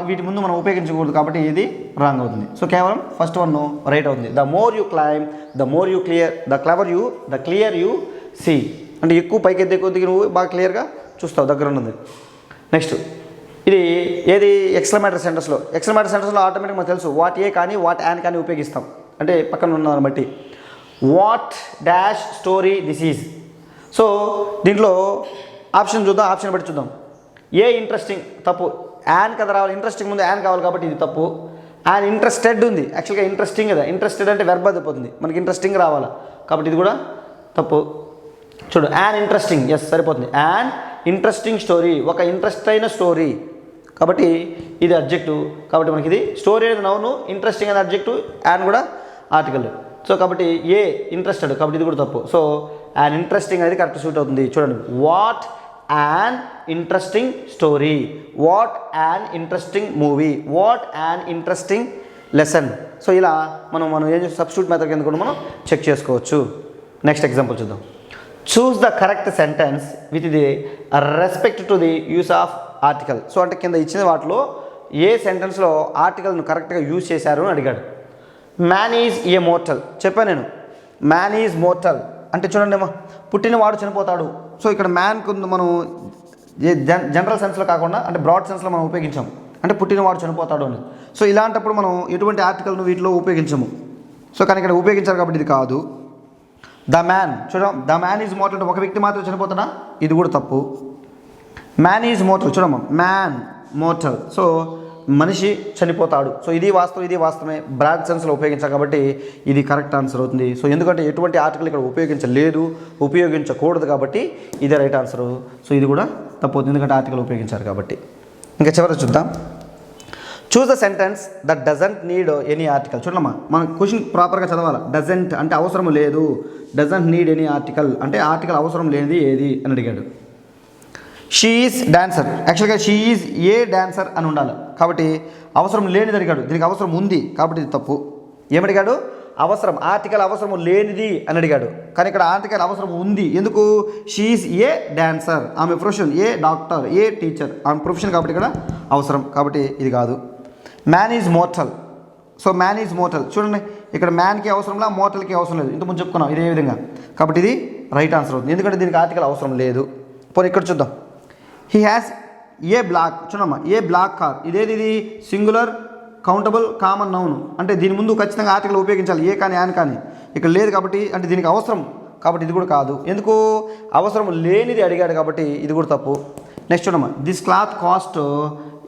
వీటి ముందు మనం ఉపయోగించకూడదు కాబట్టి ఇది రాంగ్ అవుతుంది. సో కేవలం ఫస్ట్ వన్ రైట్ అవుతుంది. The more you climb the more you clear, the clear you see అంటే ఎక్కువ పైకి ఎత్తే కొద్దిగా నువ్వు బాగా క్లియర్గా చూస్తావు, దగ్గర ఉన్నది. నెక్స్ట్ ఇది ఏది ఎక్స్క్లమేటరీ సెంటెన్స్లో ఆటోమేటిక్ మనకు తెలుసు వాట్ ఏ కానీ వాట్ యాన్ కానీ ఉపయోగిస్తాం అంటే పక్కన ఉన్న దాన్ని బట్టి. What dash story this is. So దీంట్లో ఆప్షన్ చూద్దాం, ఆప్షన్ బట్టి చూద్దాం. ఏ ఇంట్రెస్టింగ్ తప్పు, యాన్ కదా రావాలి, ఇంట్రెస్టింగ్ ముందు యాన్ కావాలి కాబట్టి ఇది తప్పు. యాన్ ఇంట్రెస్టెడ్ ఉంది, యాక్చువల్గా ఇంట్రెస్టింగ్ కదా, ఇంట్రెస్టెడ్ అంటే వెర్బ్ అయిపోతుంది, మనకి ఇంట్రెస్టింగ్ రావాలి కాబట్టి ఇది కూడా తప్పు. చూడు యాన్ ఇంట్రెస్టింగ్, ఎస్ సరిపోతుంది. యాన్ ఇంట్రెస్టింగ్ స్టోరీ, ఒక ఇంట్రెస్ట్ అయిన స్టోరీ కాబట్టి ఇది అడ్జెక్టివ్ కాబట్టి మనకి ఇది స్టోరీ అనేది నౌను, ఇంట్రెస్టింగ్ అనే అడ్జెక్టివ్, యాన్ కూడా ఆర్టికల్. సో కాబట్టి ఏ ఇంట్రెస్టెడ్ కాబట్టి ఇది కూడా తప్పు. సో యాన్ ఇంట్రెస్టింగ్ అనేది కరెక్ట్ సూట్ అవుతుంది. చూడండి what an interesting story, what an interesting movie, what an interesting lesson. So ఇలా మనం ఏం చేస్తాం, సబ్స్టిట్యూట్ మెథడ్ కింద కూడా మనం చెక్ చేసుకోవచ్చు. నెక్స్ట్ ఎగ్జాంపుల్ చూద్దాం. Choose the correct sentence with the respect to the use of article. So అంటే కింద ఇచ్చిన వాటిలో ఏ సెంటెన్స్లో ఆర్టికల్ను కరెక్ట్గా యూజ్ చేశారు అని అడిగాడు. మ్యాన్ ఈజ్ ఏ మోర్టల్ చెప్పాను నేను. మ్యాన్ ఈజ్ మోర్టల్ అంటే చూడండి అమ్మా, పుట్టినవాడు చనిపోతాడు. సో ఇక్కడ మ్యాన్కు మనం జనరల్ సెన్స్లో కాకుండా అంటే బ్రాడ్ సెన్స్లో మనం ఉపయోగించాం, అంటే పుట్టినవాడు చనిపోతాడు అని. సో ఇలాంటప్పుడు మనం ఎటువంటి ఆర్టికల్ను వీటిలో ఉపయోగించము. సో కానీ ఇక్కడ ఉపయోగించారు కాబట్టి ఇది కాదు. ద మ్యాన్ చూడడం, ద మ్యాన్ ఈజ్ మోర్టల్ అంటే ఒక వ్యక్తి మాత్రం చనిపోతాడా, ఇది కూడా తప్పు. మ్యాన్ ఈజ్ మోర్టల్ చూడమ్మా, మ్యాన్ మోర్టల్. సో మనిషి చనిపోతాడు. సో ఇది వాస్తవమే, బ్రాడ్ సెన్స్లో ఉపయోగించాలి కాబట్టి ఇది కరెక్ట్ ఆన్సర్ అవుతుంది. సో ఎందుకంటే ఎటువంటి ఆర్టికల్ ఇక్కడ ఉపయోగించకూడదు కాబట్టి ఇదే రైట్ ఆన్సరు. సో ఇది కూడా తప్పవుతుంది ఎందుకంటే ఆర్టికల్ ఉపయోగించారు కాబట్టి. ఇంకా చివరి చూద్దాం. Choose the sentence that doesn't need any article. చూడమ్మా, మనం క్వశ్చన్ ప్రాపర్గా చదవాలి. డజంట్ అంటే అవసరం లేదు, డజంట్ నీడ్ ఎనీ ఆర్టికల్ అంటే ఆర్టికల్ అవసరం లేనిది ఏది అని అడిగాడు. షీ ఈజ్ డాన్సర్, యాక్చువల్గా షీ ఈజ్ ఏ డాన్సర్ అని ఉండాలి కాబట్టి అవసరం లేనిది అడిగాడు. దీనికి అవసరం ఉంది కాబట్టి ఇది తప్పు. ఏమడిగాడు, అవసరం, ఆర్టికల్ అవసరం లేనిది అని అడిగాడు. కానీ ఇక్కడ ఆర్టికల్ అవసరం ఉంది. ఎందుకు, షీ ఈజ్ ఏ డాన్సర్, ఆమె ప్రొఫెషన్ ఏ డాక్టర్, ఏ టీచర్, ఆమె ప్రొఫెషన్ కాబట్టి ఇక్కడ అవసరం కాబట్టి ఇది కాదు. Man is mortal. So man is mortal చూడండి, ఇక్కడ మ్యాన్కి అవసరంలా మోర్టల్కి అవసరం లేదు, ఇంతకుముందు చెప్పుకున్నాం ఇదే విధంగా కాబట్టి ఇది రైట్ ఆన్సర్ అవుతుంది ఎందుకంటే దీనికి ఆర్టికల్ అవసరం లేదు. పోనీ ఇక్కడ చూద్దాం. He has a black. చూడమ్మా, ఏ బ్లాక్ కార్, ఇది సింగులర్ కౌంటబుల్ కామన్ నౌన్ అంటే దీని ముందు ఖచ్చితంగా ఆర్టికల్ ఉపయోగించాలి, ఏ కానీ యాన్ కానీ. ఇక్కడ లేదు కాబట్టి అంటే దీనికి అవసరం కాబట్టి ఇది కూడా కాదు. ఎందుకు, అవసరం లేనిది అడిగాడు కాబట్టి ఇది కూడా తప్పు. నెక్స్ట్ చూడమ్మా, this cloth cost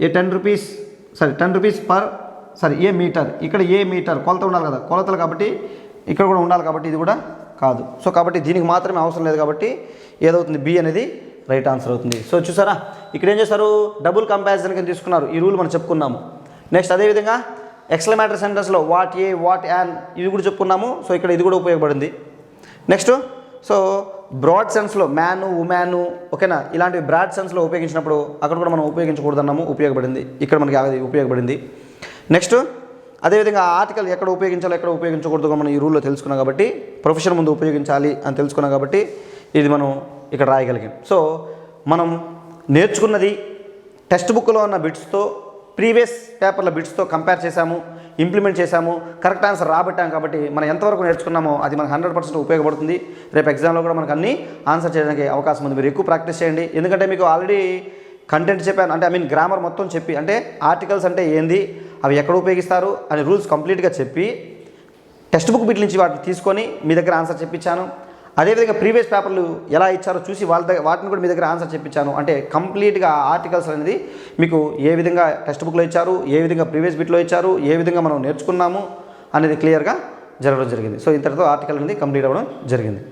a 10 rupees per a metre. ఇక్కడ ఏ మీటర్ కొలత ఉండాలి కదా, కొలతలు కాబట్టి ఇక్కడ కూడా ఉండాలి కాబట్టి ఇది కూడా కాదు. సో కాబట్టి దీనికి మాత్రమే అవసరం లేదు కాబట్టి ఏదవుతుంది, బి అనేది రైట్ ఆన్సర్ అవుతుంది. సో చూసారా, ఇక్కడ ఏం చేస్తారు, డబుల్ కంపారిజన్ కింద తీసుకున్నారు. ఈ రూల్ మనం చెప్పుకున్నాము. నెక్స్ట్ అదేవిధంగా ఎక్స్క్లమేటరీ సెంటెన్స్లో వాట్ ఏ, వాట్ యాన్ ఇవి కూడా చెప్పుకున్నాము. సో ఇక్కడ ఇది కూడా ఉపయోగపడింది. నెక్స్ట్ సో బ్రాడ్ సెన్స్లో మ్యాను, ఉమ్యాను, ఓకేనా, ఇలాంటివి బ్రాడ్ సెన్స్లో ఉపయోగించినప్పుడు అక్కడ కూడా మనం ఉపయోగించకూడదన్నాము, ఉపయోగపడింది. ఇక్కడ మనకి అది ఉపయోగపడింది. నెక్స్ట్ అదేవిధంగా ఆర్టికల్ ఎక్కడ ఉపయోగించాలో ఎక్కడ ఉపయోగించకూడదు మనం ఈ రూల్లో తెలుసుకున్నాం కాబట్టి ప్రొఫెషన్ ముందు ఉపయోగించాలి అని తెలుసుకున్నాం కాబట్టి ఇది మనం ఇక్కడ రాయగలిగాం. సో మనం నేర్చుకున్నది టెక్స్ట్ బుక్లో ఉన్న బిట్స్తో ప్రీవియస్ పేపర్ల బిట్స్తో కంపేర్ చేశాము, ఇంప్లిమెంట్ చేశాము, కరెక్ట్ ఆన్సర్ రాబట్టాం కాబట్టి మనం ఎంతవరకు నేర్చుకున్నామో అది మనకు 100% ఉపయోగపడుతుంది. రేపు ఎగ్జామ్లో కూడా మనకు అన్ని ఆన్సర్ చేయడానికి అవకాశం ఉంది. మీరు ఎక్కువ ప్రాక్టీస్ చేయండి ఎందుకంటే మీకు ఆల్రెడీ కంటెంట్ చెప్పాను, అంటే గ్రామర్ మొత్తం చెప్పి, అంటే ఆర్టికల్స్ అంటే ఏంది, అవి ఎక్కడ ఉపయోగిస్తారు అని రూల్స్ కంప్లీట్గా చెప్పి టెక్స్ట్ బుక్ బిట్ నుంచి వాటిని తీసుకొని మీ దగ్గర ఆన్సర్ చెప్పించాను. అదేవిధంగా ప్రీవియస్ పేపర్లు ఎలా ఇచ్చారో చూసి వాటిని కూడా మీ దగ్గర ఆన్సర్ చెప్పించాను. అంటే కంప్లీట్గా ఆర్టికల్స్ అనేది మీకు ఏ విధంగా టెక్స్ట్ బుక్లో ఇచ్చారు, ఏ విధంగా ప్రీవియస్ బిట్లో ఇచ్చారు, ఏ విధంగా మనం నేర్చుకున్నాము అనేది క్లియర్గా జరగడం జరిగింది. సో ఇంతటితో ఆర్టికల్ అనేది కంప్లీట్ అవ్వడం జరిగింది.